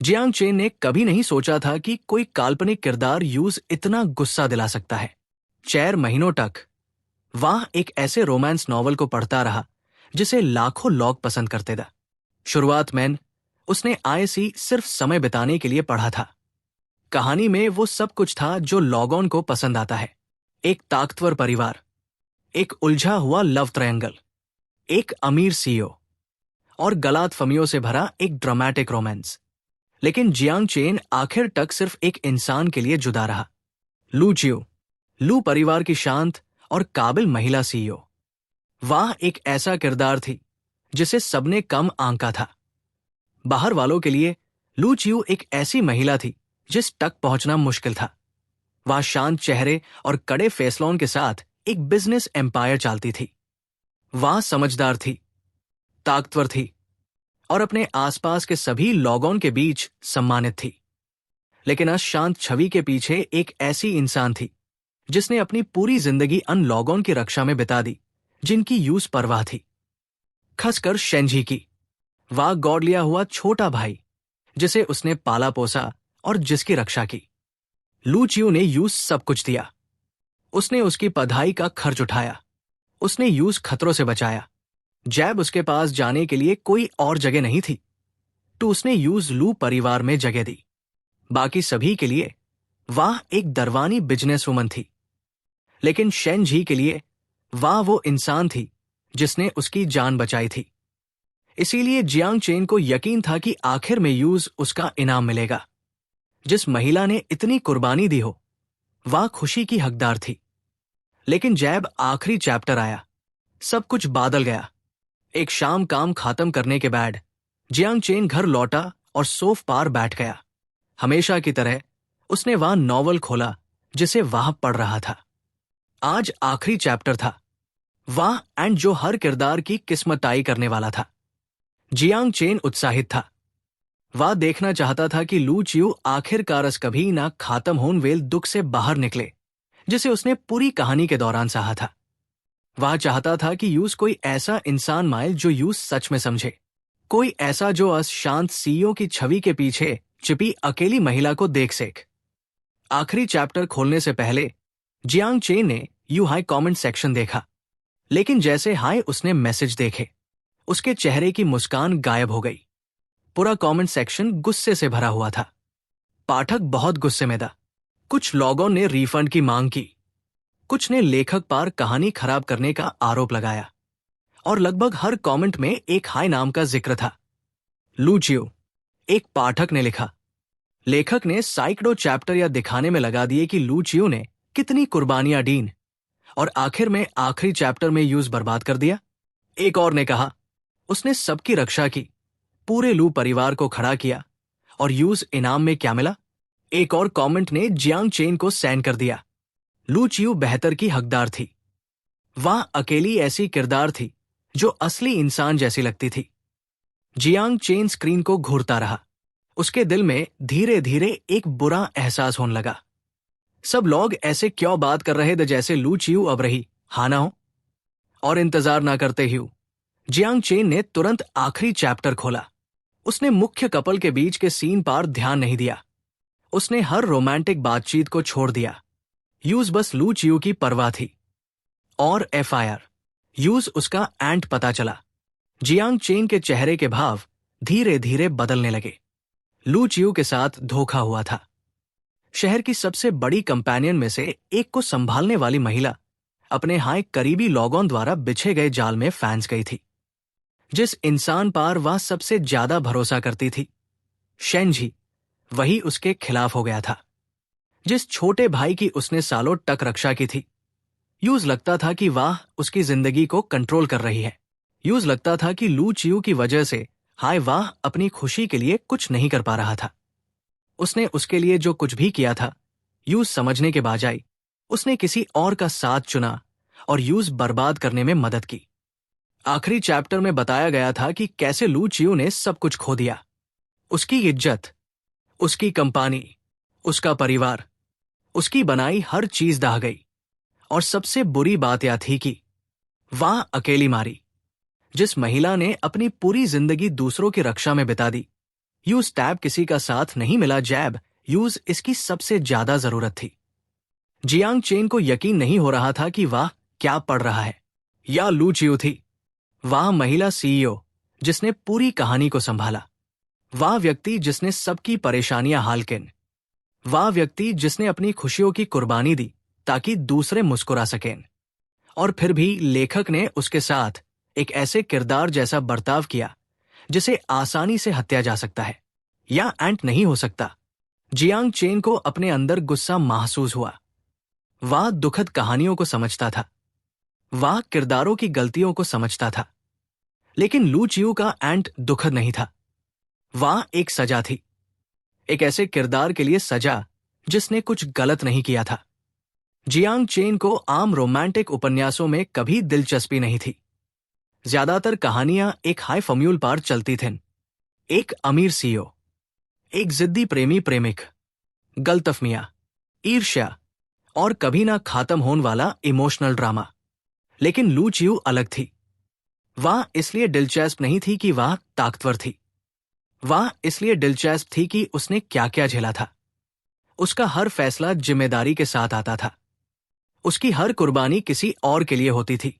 Jiang chain ने कभी नहीं सोचा था कि कोई काल्पनिक किरदार यूज इतना गुस्सा दिला सकता है। 4 महीनों तक वह एक ऐसे रोमांस नॉवल को पढ़ता रहा जिसे लाखों लोग पसंद करते थे। शुरुआत में उसने आईसी सिर्फ समय बिताने के लिए पढ़ा था। कहानी में वो सब कुछ था जो लोगों को पसंद आता है। एक ताकतवर परिवार, एक उलझा हुआ लव ट्रायंगल, एक अमीर सीईओ और गलतफहमियों से भरा एक ड्रामेटिक रोमांस। लेकिन जियांग चेन आखिर तक सिर्फ एक इंसान के लिए जुदा रहा। लू चियो। लू परिवार की शांत और काबिल महिला सीईओ। वह एक ऐसा किरदार थी जिसे सबने कम आंका था। बाहर वालों के लिए लू चियो एक ऐसी महिला थी जिस तक पहुंचना मुश्किल था। वह शांत चेहरे और कड़े फैसलों के साथ एक बिजनेस एम्पायर चलाती थी। वह समझदार थी, ताकतवर थी और अपने आसपास के सभी लोगों के बीच सम्मानित थी। लेकिन उस शांत छवि के पीछे एक ऐसी इंसान थी जिसने अपनी पूरी जिंदगी उन लोगों की रक्षा में बिता दी जिनकी यूज परवाह थी, खासकर शेंजी की। वह गौड़ लिया हुआ छोटा भाई जिसे उसने पाला पोसा और जिसकी रक्षा की। लू चियो ने यूज सब कुछ दिया। उसने उसकी पढ़ाई का खर्च उठाया, उसने यूज खतरों से बचाया। जैब उसके पास जाने के लिए कोई और जगह नहीं थी तो उसने यूज लू परिवार में जगह दी। बाकी सभी के लिए वह एक दरवानी बिजनेस वुमन थी, लेकिन शेन जी के लिए वह वो इंसान थी जिसने उसकी जान बचाई थी। इसीलिए जियांग चेन को यकीन था कि आखिर में यूज उसका इनाम मिलेगा। जिस महिला ने इतनी कुर्बानी दी हो वह खुशी की हकदार थी। लेकिन जैब आखिरी चैप्टर आया, सब कुछ बदल गया। एक शाम काम खत्म करने के बाद जियांग चेन घर लौटा और सोफ पर बैठ गया। हमेशा की तरह उसने वह नॉवल खोला जिसे वह पढ़ रहा था। आज आखिरी चैप्टर था, वह एंड जो हर किरदार की किस्मत तय करने वाला था। जियांग चेन उत्साहित था। वह देखना चाहता था कि लू चियो आखिरकार इस कभी ना खत्म होने वाले दुख से बाहर निकले जिसे उसने पूरी कहानी के दौरान सहा था। वह चाहता था कि यूज कोई ऐसा इंसान माइल जो यूज सच में समझे, कोई ऐसा जो अस शांत सीईओ की छवि के पीछे छिपी अकेली महिला को देख सके। आखिरी चैप्टर खोलने से पहले जियांग चेन ने यू हाई कमेंट सेक्शन देखा, लेकिन जैसे हाय उसने मैसेज देखे उसके चेहरे की मुस्कान गायब हो गई। पूरा कमेंट सेक्शन गुस्से से भरा हुआ था। पाठक बहुत गुस्से में था। कुछ लोगों ने रिफंड की मांग की, कुछ ने लेखक पर कहानी खराब करने का आरोप लगाया और लगभग हर कमेंट में एक हाय नाम का जिक्र था। लू चियो, एक पाठक ने लिखा। लेखक ने सैकड़ों चैप्टर या दिखाने में लगा दिए कि लू चियो ने कितनी कुर्बानियां दीन और आखिर में आखिरी चैप्टर में यूज बर्बाद कर दिया। एक और ने कहा उसने सबकी रक्षा की, पूरे लू परिवार को खड़ा किया और यूज इनाम में क्या मिला। एक और कमेंट ने जियांग चेन को सैंड कर दिया। लू चियो बेहतर की हकदार थी। वह अकेली ऐसी किरदार थी जो असली इंसान जैसी लगती थी। जियांग चेन स्क्रीन को घूरता रहा। उसके दिल में धीरे धीरे एक बुरा एहसास होने लगा। सब लोग ऐसे क्यों बात कर रहे थे जैसे लू चियो अब रही हाँ ना हो। और इंतजार ना करते ही जियांग चेन ने तुरंत आखिरी चैप्टर खोला। उसने मुख्य कपल के बीच के सीन पर ध्यान नहीं दिया। उसने हर रोमांटिक बातचीत को छोड़ दिया। यूज बस लू चियो की परवाह थी। और एफआईआर यूज उसका एंट पता चला। जियांग चेन के चेहरे के भाव धीरे धीरे बदलने लगे। लू चियो के साथ धोखा हुआ था। शहर की सबसे बड़ी कंपेनियन में से एक को संभालने वाली महिला अपने हाय करीबी लोगों द्वारा बिछे गए जाल में फंस गई थी। जिस इंसान पर वह सबसे ज्यादा भरोसा करती थी, शेंजी, वही उसके खिलाफ हो गया था। जिस छोटे भाई की उसने सालों तक रक्षा की थी, यूज लगता था कि वह उसकी जिंदगी को कंट्रोल कर रही है। यूज लगता था कि लू चियो की वजह से हाय वह अपनी खुशी के लिए कुछ नहीं कर पा रहा था। उसने उसके लिए जो कुछ भी किया था, यूज समझने के बजाय उसने किसी और का साथ चुना और यूज बर्बाद करने में मदद की। आखिरी चैप्टर में बताया गया था कि कैसे लू चियो ने सब कुछ खो दिया। उसकी इज्जत, उसकी कंपनी, उसका परिवार, उसकी बनाई हर चीज दह गई। और सबसे बुरी बात यह थी कि वह अकेली मारी। जिस महिला ने अपनी पूरी जिंदगी दूसरों की रक्षा में बिता दी, यूज टैब किसी का साथ नहीं मिला, जैब यूज इसकी सबसे ज्यादा जरूरत थी। जियांग चेन को यकीन नहीं हो रहा था कि वह क्या पढ़ रहा है। या लू चियू थी, वह महिला सीईओ जिसने पूरी कहानी को संभाला। वह व्यक्ति जिसने सबकी परेशानियां हाल किन। वह व्यक्ति जिसने अपनी खुशियों की कुर्बानी दी ताकि दूसरे मुस्कुरा सकें। और फिर भी लेखक ने उसके साथ एक ऐसे किरदार जैसा बर्ताव किया जिसे आसानी से हत्या जा सकता है या एंट नहीं हो सकता। जियांग चेन को अपने अंदर गुस्सा महसूस हुआ। वह दुखद कहानियों को समझता था, वह किरदारों की गलतियों को समझता था, लेकिन लू चियू का एंट दुखद नहीं था। वह एक सजा थी, एक ऐसे किरदार के लिए सजा जिसने कुछ गलत नहीं किया था। जियांग चेन को आम रोमांटिक उपन्यासों में कभी दिलचस्पी नहीं थी। ज्यादातर कहानियां एक हाई फॉर्म्यूल पर चलती थीं। एक अमीर सीईओ, एक जिद्दी प्रेमी प्रेमिक, गलतफमियां, ईर्ष्या और कभी ना खत्म होने वाला इमोशनल ड्रामा। लेकिन लू चियू अलग थी। वह इसलिए दिलचस्प नहीं थी कि वह ताकतवर थी, वह इसलिए दिलचस्प थी कि उसने क्या क्या झेला था। उसका हर फैसला जिम्मेदारी के साथ आता था, उसकी हर कुर्बानी किसी और के लिए होती थी।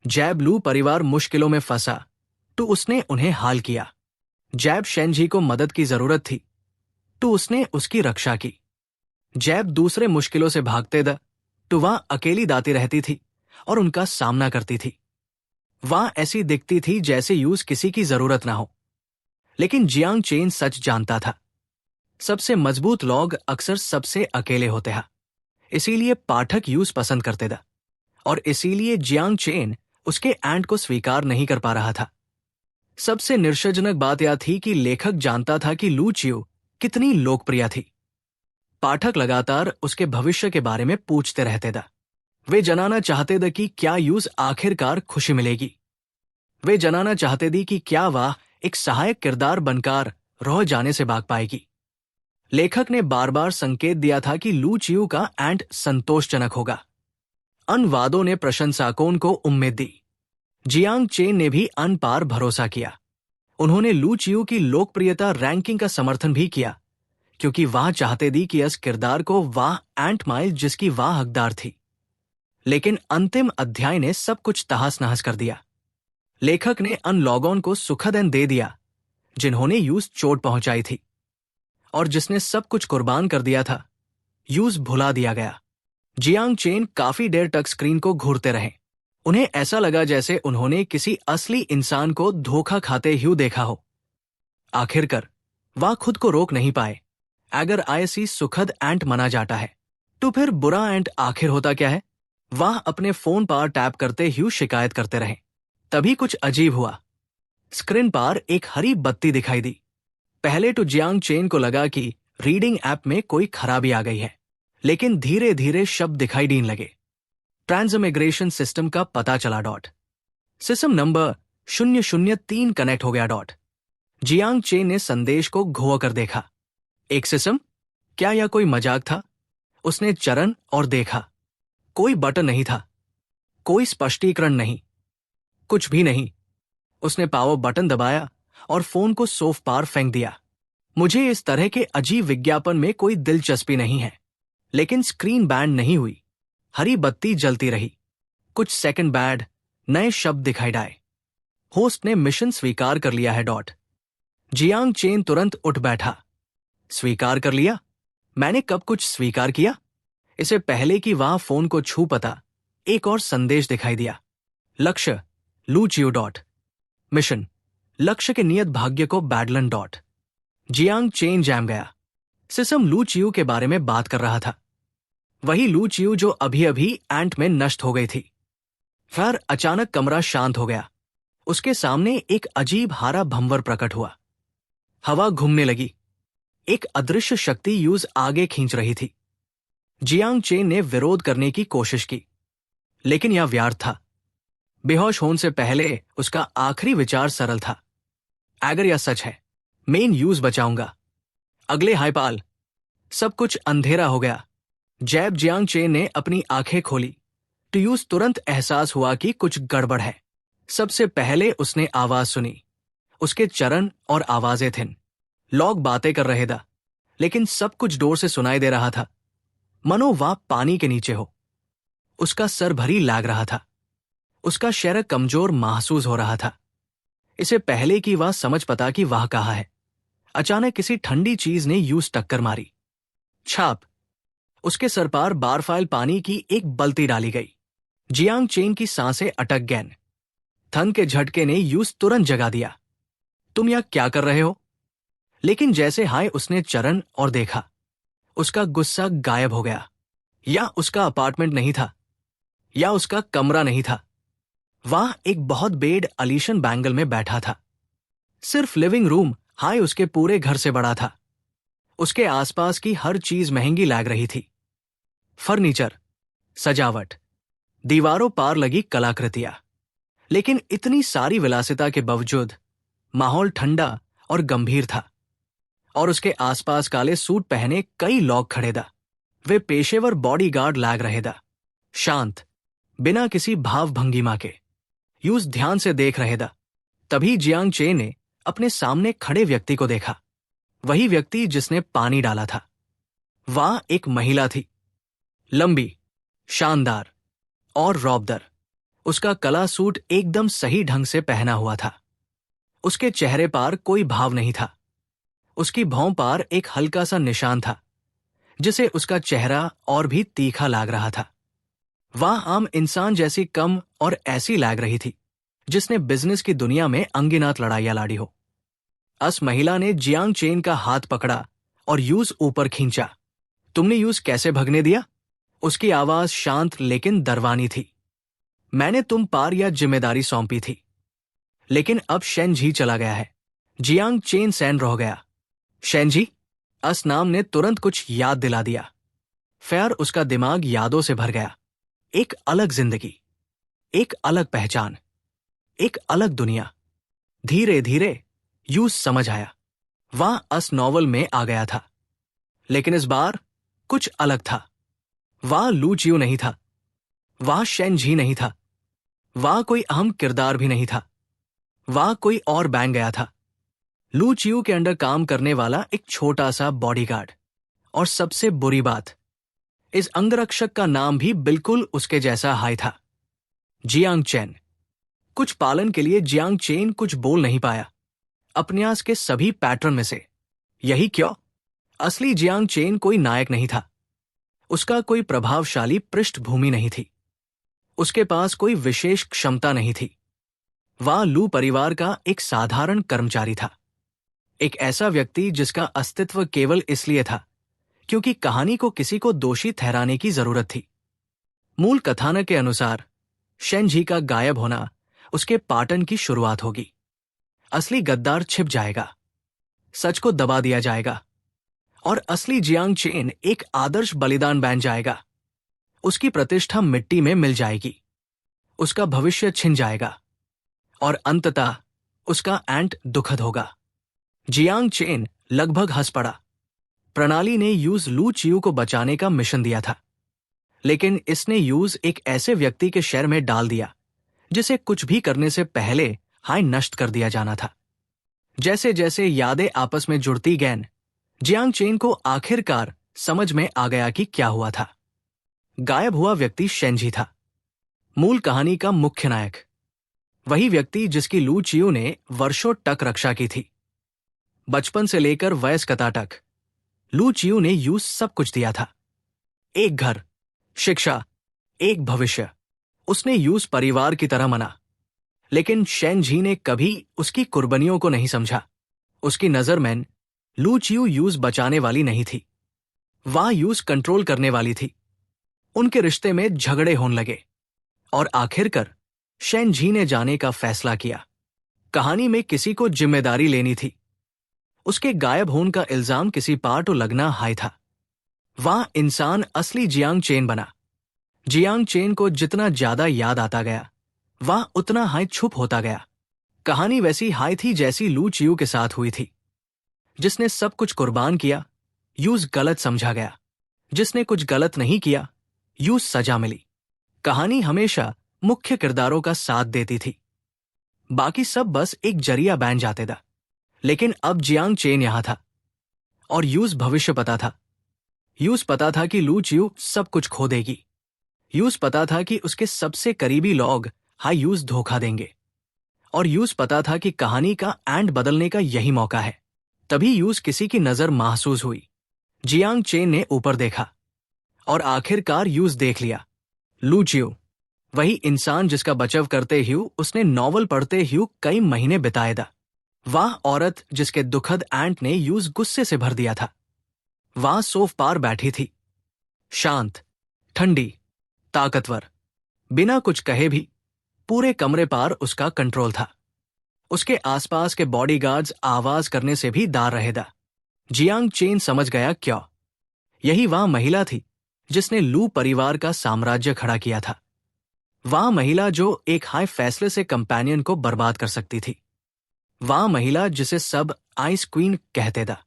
जैब लू परिवार मुश्किलों में फंसा तो उसने उन्हें हाल किया। जैब शेनजी को मदद की जरूरत थी तो उसने उसकी रक्षा की। जैब दूसरे मुश्किलों से भागते द तो वह अकेली दाती रहती थी और उनका सामना करती थी। वह ऐसी दिखती थी जैसे यूज किसी की जरूरत ना हो। लेकिन जियांग चेन सच जानता था, सबसे मजबूत लोग अक्सर सबसे अकेले होते हैं। इसीलिए पाठक यूज पसंद करते थे और इसीलिए जियांग चेन उसके एंट को स्वीकार नहीं कर पा रहा था। सबसे निराशाजनक बात यह थी कि लेखक जानता था कि लू चियू कितनी लोकप्रिय थी। पाठक लगातार उसके भविष्य के बारे में पूछते रहते थे। वे जानना चाहते थे कि क्या यूज आखिरकार खुशी मिलेगी। वे जानना चाहते थे कि क्या वह एक सहायक किरदार बनकर रह जाने से भाग पाएगी। लेखक ने बार बार संकेत दिया था कि लू चियू का एंट संतोषजनक होगा। अनुवादों ने प्रशंसकों को उम्मीद दी। जियांग चेन ने भी अन पार भरोसा किया। उन्होंने लू चियू की लोकप्रियता रैंकिंग का समर्थन भी किया क्योंकि वह चाहते थे कि इस किरदार को वह एंट माइल जिसकी वह हकदार थी। लेकिन अंतिम अध्याय ने सब कुछ तहस नहस कर दिया। लेखक ने अन लोगों को सुखद एंड दे दिया जिन्होंने यूज चोट पहुंचाई थी, और जिसने सब कुछ कुर्बान कर दिया था यूज भुला दिया गया। जियांग चेन काफी देर तक स्क्रीन को घूरते रहे। उन्हें ऐसा लगा जैसे उन्होंने किसी असली इंसान को धोखा खाते हुए देखा हो। आखिरकार वह खुद को रोक नहीं पाए। अगर ऐसी सुखद एंट माना जाता है तो फिर बुरा एंट आखिर होता क्या है? वह अपने फोन पर टैप करते हुए शिकायत करते रहे। तभी कुछ अजीब हुआ। स्क्रीन पर एक हरी बत्ती दिखाई दी। पहले तो जियांग चेन को लगा कि रीडिंग ऐप में कोई खराबी आ गई है, लेकिन धीरे धीरे शब्द दिखाई देने लगे। ट्रांसमिग्रेशन सिस्टम का पता चला डॉट। सिस्टम नंबर 003 कनेक्ट हो गया डॉट। जियांग चेन ने संदेश को घुमा कर देखा। एक सिस्टम? क्या यह कोई मजाक था? उसने चरण और देखा। कोई बटन नहीं था, कोई स्पष्टीकरण नहीं, कुछ भी नहीं। उसने पावर बटन दबाया और फोन को सोफ पर फेंक दिया। मुझे इस तरह के अजीब विज्ञापन में कोई दिलचस्पी नहीं है। लेकिन स्क्रीन बैंड नहीं हुई। हरी बत्ती जलती रही। कुछ सेकंड बाद नए शब्द दिखाई दिए। होस्ट ने मिशन स्वीकार कर लिया है डॉट। जियांग चेन तुरंत उठ बैठा। स्वीकार कर लिया? मैंने कब कुछ स्वीकार किया? इससे पहले कि वह फोन को छू पाता, एक और संदेश दिखाई दिया। लक्ष्य लू चियू डॉट। मिशन लक्ष्य के नियत भाग्य को बैडलन डॉट। जियांग चेन जैम गया। सिस्टम लू चियू के बारे में बात कर रहा था। वही लू चियू जो अभी अभी एंट में नष्ट हो गई थी। फिर अचानक कमरा शांत हो गया। उसके सामने एक अजीब हरा भंवर प्रकट हुआ। हवा घूमने लगी। एक अदृश्य शक्ति यूज आगे खींच रही थी। जियांग चेन ने विरोध करने की कोशिश की, लेकिन यह व्यर्थ था। बेहोश होने से पहले उसका आखिरी विचार सरल था। अगर यह सच है, मेन यूज बचाऊंगा। अगले हाइपाल। सब कुछ अंधेरा हो गया। जैब जियांग चेन ने अपनी आंखें खोली तो यूज तुरंत एहसास हुआ कि कुछ गड़बड़ है। सबसे पहले उसने आवाज सुनी। उसके चरण और आवाजें थीं। लोग बातें कर रहे था, लेकिन सब कुछ डोर से सुनाई दे रहा था, मनो वह पानी के नीचे हो। उसका सर भरी लग रहा था, उसका शरीर कमजोर महसूस हो रहा था। इसे पहले कि वह समझ पता कि वह कहाँ है, अचानक किसी ठंडी चीज ने यूज टक्कर मारी। छाप। उसके सर पर बारफाइल पानी की एक बल्टी डाली गई। जियांग चेन की सांसें अटक गईं। थन के झटके ने यूज तुरंत जगा दिया। तुम यह क्या कर रहे हो? लेकिन जैसे हाय उसने चरण और देखा, उसका गुस्सा गायब हो गया। या उसका अपार्टमेंट नहीं था, या उसका कमरा नहीं था। वह एक बहुत बेड अलीशन बैंगल में बैठा था। सिर्फ लिविंग रूम हाय उसके पूरे घर से बड़ा था। उसके आसपास की हर चीज महंगी लग रही थी। फर्नीचर, सजावट, दीवारों पार लगी कलाकृतियां। लेकिन इतनी सारी विलासिता के बावजूद माहौल ठंडा और गंभीर था। और उसके आसपास काले सूट पहने कई लोग खड़े था। वे पेशेवर बॉडीगार्ड लग रहे था, शांत, बिना किसी भाव भंगिमा के। यूज ध्यान से देख रहे था। तभी जियांग चे ने अपने सामने खड़े व्यक्ति को देखा, वही व्यक्ति जिसने पानी डाला था। वह एक महिला थी, लंबी, शानदार और रौबदार। उसका कला सूट एकदम सही ढंग से पहना हुआ था। उसके चेहरे पर कोई भाव नहीं था। उसकी भौं पर एक हल्का सा निशान था, जिसे उसका चेहरा और भी तीखा लग रहा था। वह आम इंसान जैसी कम और ऐसी लग रही थी जिसने बिजनेस की दुनिया में अंगिनात लड़ाइयां लाड़ी हो। उस महिला ने जियांग चेन का हाथ पकड़ा और यूज ऊपर खींचा। तुमने यूज कैसे भगने दिया? उसकी आवाज शांत लेकिन दरवानी थी। मैंने तुम पार या जिम्मेदारी सौंपी थी, लेकिन अब शेनजी चला गया है। जियांग चेन सैन रह गया। शेनजी? अस नाम ने तुरंत कुछ याद दिला दिया। फिर उसका दिमाग यादों से भर गया। एक अलग जिंदगी, एक अलग पहचान, एक अलग दुनिया। धीरे धीरे यूज समझ आया। वह अस नॉवल में आ गया था, लेकिन इस बार कुछ अलग था। वह लू चियो नहीं था, वह शेनजी नहीं था, वह कोई अहम किरदार भी नहीं था। वह कोई और बैंग गया था। लू चियो के अंडर काम करने वाला एक छोटा सा बॉडीगार्ड। और सबसे बुरी बात, इस अंगरक्षक का नाम भी बिल्कुल उसके जैसा हाई था, जियांग चेन। कुछ पालन के लिए जियांग चेन कुछ बोल नहीं पाया अपन्यास के सभी पैटर्न में से। यही क्यों? असली जियांग चेन कोई नायक नहीं था। उसका कोई प्रभावशाली पृष्ठभूमि नहीं थी। उसके पास कोई विशेष क्षमता नहीं थी। वह लू परिवार का एक साधारण कर्मचारी था, एक ऐसा व्यक्ति जिसका अस्तित्व केवल इसलिए था क्योंकि कहानी को किसी को दोषी ठहराने की जरूरत थी। मूल कथानक के अनुसार शेनजी का गायब होना उसके पाटन की शुरुआत होगी। असली गद्दार छिप जाएगा, सच को दबा दिया जाएगा, और असली जियांग चेन एक आदर्श बलिदान बन जाएगा। उसकी प्रतिष्ठा मिट्टी में मिल जाएगी, उसका भविष्य छिन जाएगा, और अंततः उसका एंड दुखद होगा। जियांग चेन लगभग हंस पड़ा। प्रणाली ने यूज लू चियो को बचाने का मिशन दिया था, लेकिन इसने यूज एक ऐसे व्यक्ति के शर में डाल दिया जिसे कुछ भी करने से पहले हाय नष्ट कर दिया जाना था। जैसे जैसे यादें आपस में जुड़ती गईं, जियांग चेन को आखिरकार समझ में आ गया कि क्या हुआ था। गायब हुआ व्यक्ति शेनजी था, मूल कहानी का मुख्य नायक, वही व्यक्ति जिसकी लू चियो ने वर्षों तक रक्षा की थी। बचपन से लेकर वयस्कता तक लू चियो ने यूज सब कुछ दिया था। एक घर, शिक्षा, एक भविष्य। उसने यूज परिवार की तरह मना, लेकिन शेनजी ने कभी उसकी कुर्बानियों को नहीं समझा। उसकी नजर में लू चियो यूज बचाने वाली नहीं थी, वह यूज कंट्रोल करने वाली थी। उनके रिश्ते में झगड़े होने लगे, और आखिरकार शेनजी ने जाने का फैसला किया। कहानी में किसी को जिम्मेदारी लेनी थी। उसके गायब होने का इल्जाम किसी पार्ट लगना हाई था। वह इंसान असली जियांग चेन बना। जियांग चेन को जितना ज्यादा याद आता गया, वह उतना हाई छुप होता गया। कहानी वैसी हाई थी जैसी लू चियो के साथ हुई थी। जिसने सब कुछ कुर्बान किया, यूज गलत समझा गया। जिसने कुछ गलत नहीं किया, यूज सजा मिली। कहानी हमेशा मुख्य किरदारों का साथ देती थी, बाकी सब बस एक जरिया बन जाते था। लेकिन अब जियांग चेन यहां था और यूज भविष्य पता था। यूज पता था कि लू चियू सब कुछ खो देगी। यूज पता था कि उसके सबसे करीबी लोग हाई यूज धोखा देंगे। और यूज पता था कि कहानी का एंड बदलने का यही मौका है। तभी यूज किसी की नजर महसूस हुई। जियांग चेन ने ऊपर देखा और आखिरकार यूज देख लिया। लू चियू, वही इंसान जिसका बचाव करते ह्यू उसने नॉवल पढ़ते ह्यू कई महीने बिताए था। वह औरत जिसके दुखद एंट ने यूज गुस्से से भर दिया था। वह सोफ पार बैठी थी, शांत, ठंडी, ताकतवर, बिना कुछ कहे भी। पूरे कमरे पार उसका कंट्रोल था। उसके आसपास के बॉडीगार्ड्स आवाज करने से भी दार रहे था। जियांग चेन समझ गया क्यों। यही वह महिला थी जिसने लू परिवार का साम्राज्य खड़ा किया था। वह महिला जो एक हाई फैसले से कंपेनियन को बर्बाद कर सकती थी। वह महिला जिसे सब आइस क्वीन कहते था।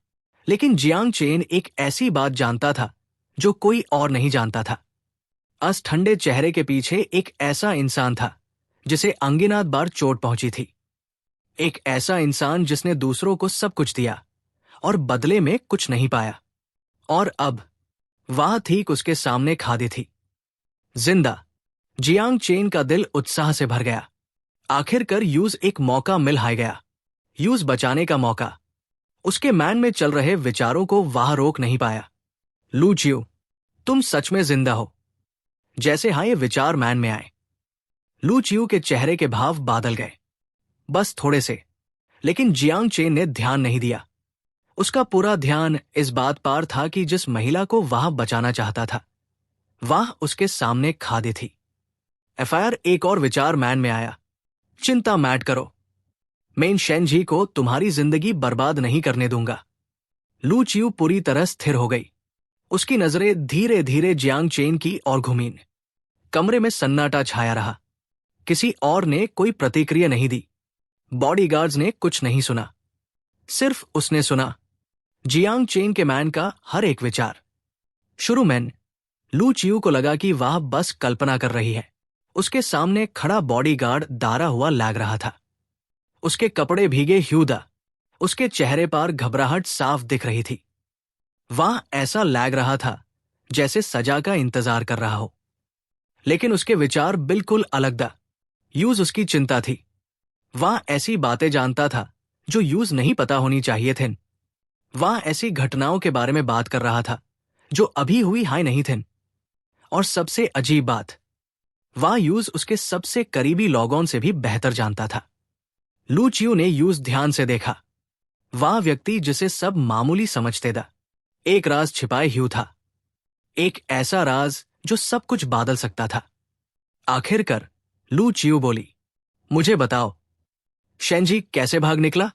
लेकिन जियांग चेन एक ऐसी बात जानता था जो कोई और नहीं जानता था। उस ठंडे चेहरे के पीछे एक ऐसा इंसान था जिसे अनगिनत बार चोट पहुंची थी। एक ऐसा इंसान जिसने दूसरों को सब कुछ दिया और बदले में कुछ नहीं पाया। और अब वह ठीक उसके सामने खड़ी थी, जिंदा। जियांग चेन का दिल उत्साह से भर गया। आखिरकार यूज एक मौका मिल हाय गया। यूज बचाने का मौका। उसके मैन में चल रहे विचारों को वह रोक नहीं पाया। लू चियू, तुम सच में जिंदा हो। जैसे हाँ ये विचार मैन में आए, लू चियू के चेहरे के भाव बादल गए, बस थोड़े से। लेकिन जियांग चेन ने ध्यान नहीं दिया। उसका पूरा ध्यान इस बात पर था कि जिस महिला को वह बचाना चाहता था वह उसके सामने खड़ी थी। एफआईआर एक और विचार मैन में आया, चिंता मत करो, मैं इन शेनजी को तुम्हारी जिंदगी बर्बाद नहीं करने दूंगा। लू चियू पूरी तरह स्थिर हो गई। उसकी नजरें धीरे धीरे जियांग चेन की ओर घूमीं। कमरे में सन्नाटा छाया रहा। किसी और ने कोई प्रतिक्रिया नहीं दी। बॉडीगार्ड्स ने कुछ नहीं सुना। सिर्फ उसने सुना, जियांग चेन के मैन का हर एक विचार। शुरू में लू चियू को लगा कि वह बस कल्पना कर रही है। उसके सामने खड़ा बॉडीगार्ड दारा हुआ लग रहा था। उसके कपड़े भीगे ह्यूदा। उसके चेहरे पर घबराहट साफ दिख रही थी। वह ऐसा लग रहा था जैसे सजा का इंतजार कर रहा हो। लेकिन उसके विचार बिल्कुल अलग था। यूज उसकी चिंता थी। वह ऐसी बातें जानता था जो यूज नहीं पता होनी चाहिए थे। वह ऐसी घटनाओं के बारे में बात कर रहा था जो अभी हुई हाई नहीं थे। और सबसे अजीब बात, वह यूज उसके सबसे करीबी लोगों से भी बेहतर जानता था। लू चियू ने यूज ध्यान से देखा। वह व्यक्ति जिसे सब मामूली समझते था, एक राज छिपाए ह्यू था। एक ऐसा राज जो सब कुछ बादल सकता था। आखिरकार लू चियू बोली, मुझे बताओ, शेनजी कैसे भाग निकला?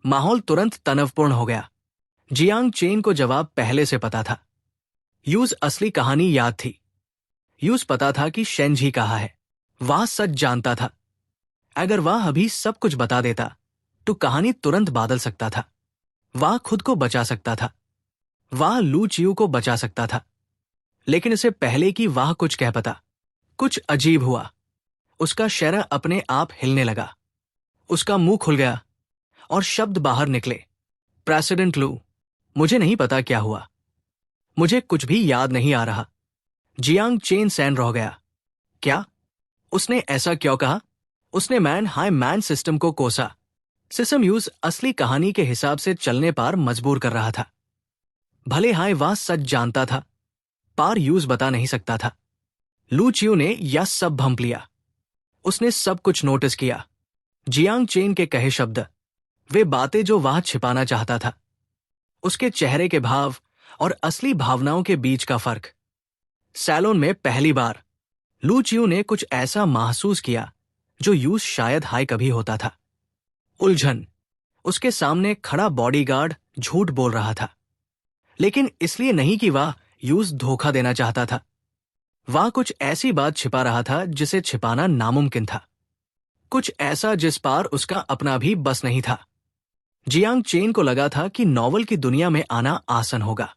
माहौल तुरंत तनावपूर्ण हो गया। जियांग चेन को जवाब पहले से पता था। यूज असली कहानी याद थी। यूज पता था कि शेनजी कहाँ है। वह सच जानता था। अगर वह अभी सब कुछ बता देता तो कहानी तुरंत बादल सकता था। वह खुद को बचा सकता था। वह लू चियू को बचा सकता था। लेकिन इससे पहले कि वह कुछ कह पाता, कुछ अजीब हुआ। उसका चेहरा अपने आप हिलने लगा। उसका मुंह खुल गया और शब्द बाहर निकले, प्रेसिडेंट लू, मुझे नहीं पता क्या हुआ। मुझे कुछ भी याद नहीं आ रहा। जियांग चेन सैन रह गया। क्या? उसने ऐसा क्यों कहा? उसने मैन हाई मैन सिस्टम को कोसा। सिस्टम यूज असली कहानी के हिसाब से चलने पर मजबूर कर रहा था। भले हाय वह सच जानता था, पर यूज बता नहीं सकता था। लू चियू ने यह सब भंप लिया। उसने सब कुछ नोटिस किया। जियांग चेन के कहे शब्द, वे बातें जो वह छिपाना चाहता था, उसके चेहरे के भाव और असली भावनाओं के बीच का फर्क। सैलून में पहली बार लू चियू ने कुछ ऐसा महसूस किया जो यूज शायद हाय कभी होता था। उलझन। उसके सामने खड़ा बॉडीगार्ड झूठ बोल रहा था, लेकिन इसलिए नहीं कि वह यूज धोखा देना चाहता था। वह कुछ ऐसी बात छिपा रहा था जिसे छिपाना नामुमकिन था। कुछ ऐसा जिस पार उसका अपना भी बस नहीं था। जियांग चेन को लगा था कि नॉवल की दुनिया में आना आसान होगा।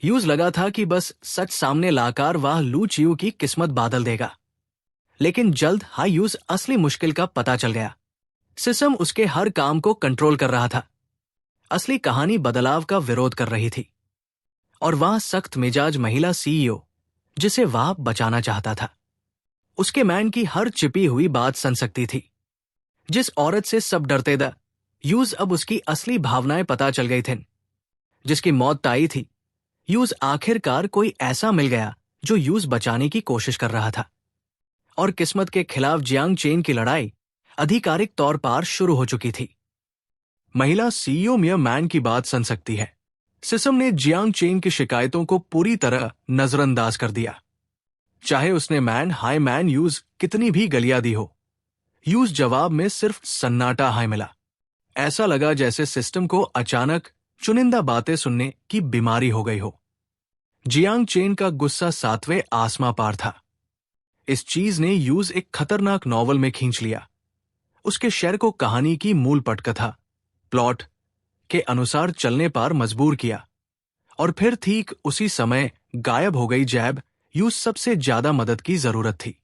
यूज लगा था कि बस सच सामने लाकर वह लू चियू की किस्मत बादल देगा। लेकिन जल्द यूज असली मुश्किल का पता चल गया। सिस्टम उसके हर काम को कंट्रोल कर रहा था। असली कहानी बदलाव का विरोध कर रही थी, और वह सख्त मिजाज महिला सीईओ जिसे वह बचाना चाहता था, उसके मैन की हर छिपी हुई बात सुन सकती थी। जिस औरत से सब डरते थे, यूज अब उसकी असली भावनाएं पता चल गई थीं। जिसकी मौत तय थी, यूज आखिरकार कोई ऐसा मिल गया जो यूज बचाने की कोशिश कर रहा था। और किस्मत के खिलाफ जियांग चेन की लड़ाई आधिकारिक तौर पर शुरू हो चुकी थी। महिला सीईओ मिया मैन की बात सुन सकती है। सिसम ने जियांग चेन की शिकायतों को पूरी तरह नजरअंदाज कर दिया। चाहे उसने मैन हाय मैन यूज कितनी भी गलियां दी हो, यूज जवाब में सिर्फ सन्नाटा हाय मिला। ऐसा लगा जैसे सिस्टम को अचानक चुनिंदा बातें सुनने की बीमारी हो गई हो। जियांग चेन का गुस्सा 7वें आसमां पार था। इस चीज ने यूज एक खतरनाक नॉवल में खींच लिया। उसके शेर को कहानी की मूल पटकथा प्लॉट के अनुसार चलने पर मजबूर किया, और फिर ठीक उसी समय गायब हो गई जैब यूज सबसे ज्यादा मदद की जरूरत थी।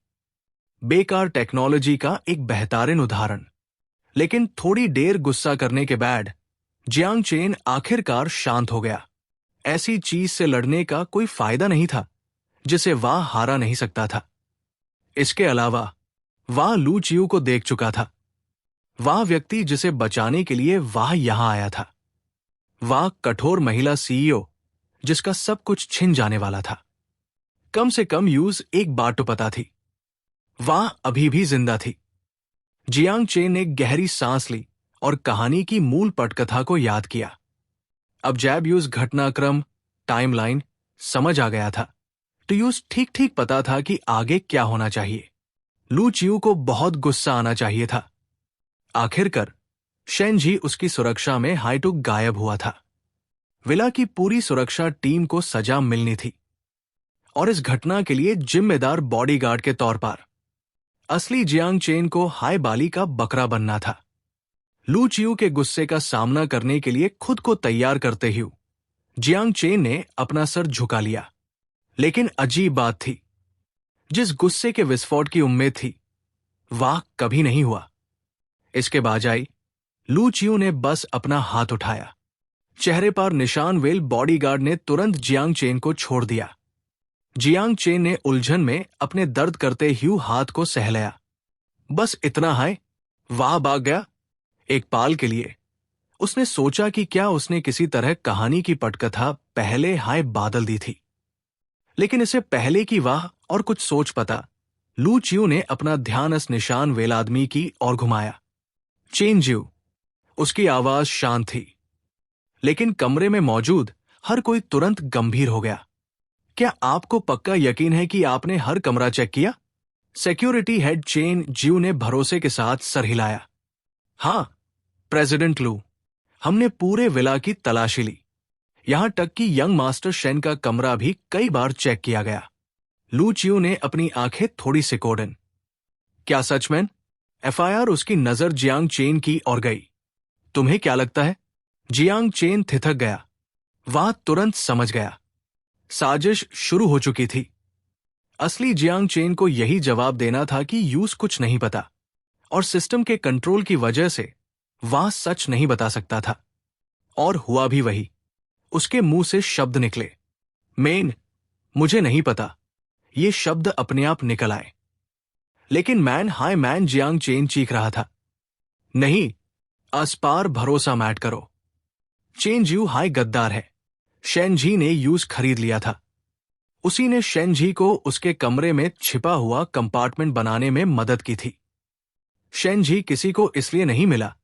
बेकार टेक्नोलॉजी का एक बेहतरीन उदाहरण। लेकिन थोड़ी देर गुस्सा करने के बाद जियांग चेन आखिरकार शांत हो गया। ऐसी चीज से लड़ने का कोई फायदा नहीं था जिसे वह हारा नहीं सकता था। इसके अलावा वह लू चियू को देख चुका था, वह व्यक्ति जिसे बचाने के लिए वह यहां आया था। वह कठोर महिला सीईओ जिसका सब कुछ छिन जाने वाला था। कम से कम यूज एक बात तो पता थी, वह अभी भी जिंदा थी। जियांग चेन ने गहरी सांस ली और कहानी की मूल पटकथा को याद किया। अब जैब यूज घटनाक्रम टाइमलाइन समझ आ गया था, तो यूज ठीक ठीक पता था कि आगे क्या होना चाहिए। लू चियू को बहुत गुस्सा आना चाहिए था। आखिरकार शेनजी उसकी सुरक्षा में हाइटुक गायब हुआ था। विला की पूरी सुरक्षा टीम को सजा मिलनी थी, और इस घटना के लिए जिम्मेदार बॉडीगार्ड के तौर पर असली जियांग चेन को हाय बाली का बकरा बनना था। लू चियू के गुस्से का सामना करने के लिए खुद को तैयार करते हुए जियांग चेन ने अपना सर झुका लिया। लेकिन अजीब बात थी, जिस गुस्से के विस्फोट की उम्मीद थी वह कभी नहीं हुआ। इसके बजाय लू चियू ने बस अपना हाथ उठाया। चेहरे पर निशान वेल बॉडीगार्ड ने तुरंत जियांग चेन को छोड़ दिया। जियांग चेन ने उलझन में अपने दर्द करते हुए हाथ को सहलाया। बस इतना है, वह भाग गया। एक पाल के लिए उसने सोचा कि क्या उसने किसी तरह कहानी की पटकथा पहले हाय बादल दी थी। लेकिन इससे पहले कि वह और कुछ सोच पाता, लू चियू ने अपना ध्यान इस निशान वेल आदमी की ओर घुमाया। चेन जियू। उसकी आवाज शांत थी, लेकिन कमरे में मौजूद हर कोई तुरंत गंभीर हो गया। क्या आपको पक्का यकीन है कि आपने हर कमरा चेक किया? सिक्योरिटी हेड चेन जियू ने भरोसे के साथ सर हिलाया। हां प्रेसिडेंट लू, हमने पूरे विला की तलाशी ली। यहां तक कि यंग मास्टर शेन का कमरा भी कई बार चेक किया गया। लू चियू ने अपनी आंखें थोड़ी सिकोड़न। क्या सच में? एफआईआर उसकी नजर जियांग चेन की ओर गई। तुम्हें क्या लगता है? जियांग चेन थिथक गया। वह तुरंत समझ गया, साजिश शुरू हो चुकी थी। असली जियांग चेन को यही जवाब देना था कि यूज कुछ नहीं पता, और सिस्टम के कंट्रोल की वजह से वह सच नहीं बता सकता था। और हुआ भी वही। उसके मुंह से शब्द निकले, मेन, मुझे नहीं पता। ये शब्द अपने आप निकल आए। लेकिन मैन हाय मैन जियांग चेन चीख रहा था, नहीं, अस्पार भरोसा मैट करो। चेन जियू हाय गद्दार है। शेनजी ने यूज खरीद लिया था। उसी ने शेनजी को उसके कमरे में छिपा हुआ कंपार्टमेंट बनाने में मदद की थी। शेनजी किसी को इसलिए नहीं मिला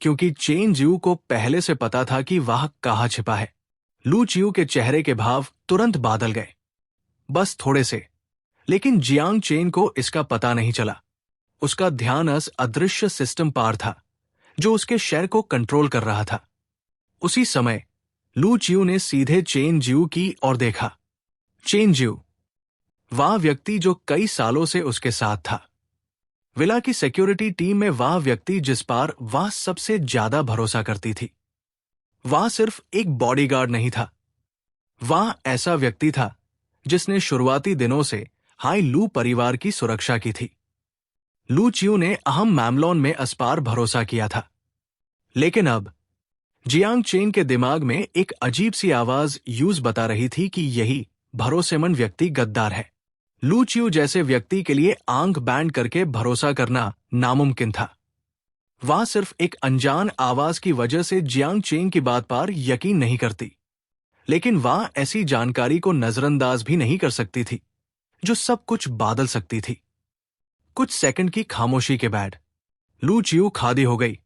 क्योंकि चेन जियू को पहले से पता था कि वह कहां छिपा है। लू चियू के चेहरे के भाव तुरंत बादल गए, बस थोड़े से। लेकिन जियांग चेन को इसका पता नहीं चला। उसका ध्यान उस अदृश्य सिस्टम पर था जो उसके शहर को कंट्रोल कर रहा था। उसी समय लू चियू ने सीधे चेन जियू की ओर देखा। चेन जियू, वह व्यक्ति जो कई सालों से उसके साथ था। विला की सिक्योरिटी टीम में वह व्यक्ति जिस पर वह सबसे ज्यादा भरोसा करती थी। वह सिर्फ एक बॉडीगार्ड नहीं था, वह ऐसा व्यक्ति था जिसने शुरुआती दिनों से हाई लू परिवार की सुरक्षा की थी। लू चियू ने अहम मामलों में अस्पार भरोसा किया था। लेकिन अब जियांग चेन के दिमाग में एक अजीब सी आवाज यूज बता रही थी कि यही भरोसेमंद व्यक्ति गद्दार है। लू चियू जैसे व्यक्ति के लिए आंख बैंड करके भरोसा करना नामुमकिन था। वह सिर्फ एक अनजान आवाज की वजह से जियांग चेन की बात पर यकीन नहीं करती, लेकिन वह ऐसी जानकारी को नजरअंदाज भी नहीं कर सकती थी जो सब कुछ बादल सकती थी। कुछ सेकंड की खामोशी के बाद लू चियू खादी हो गई।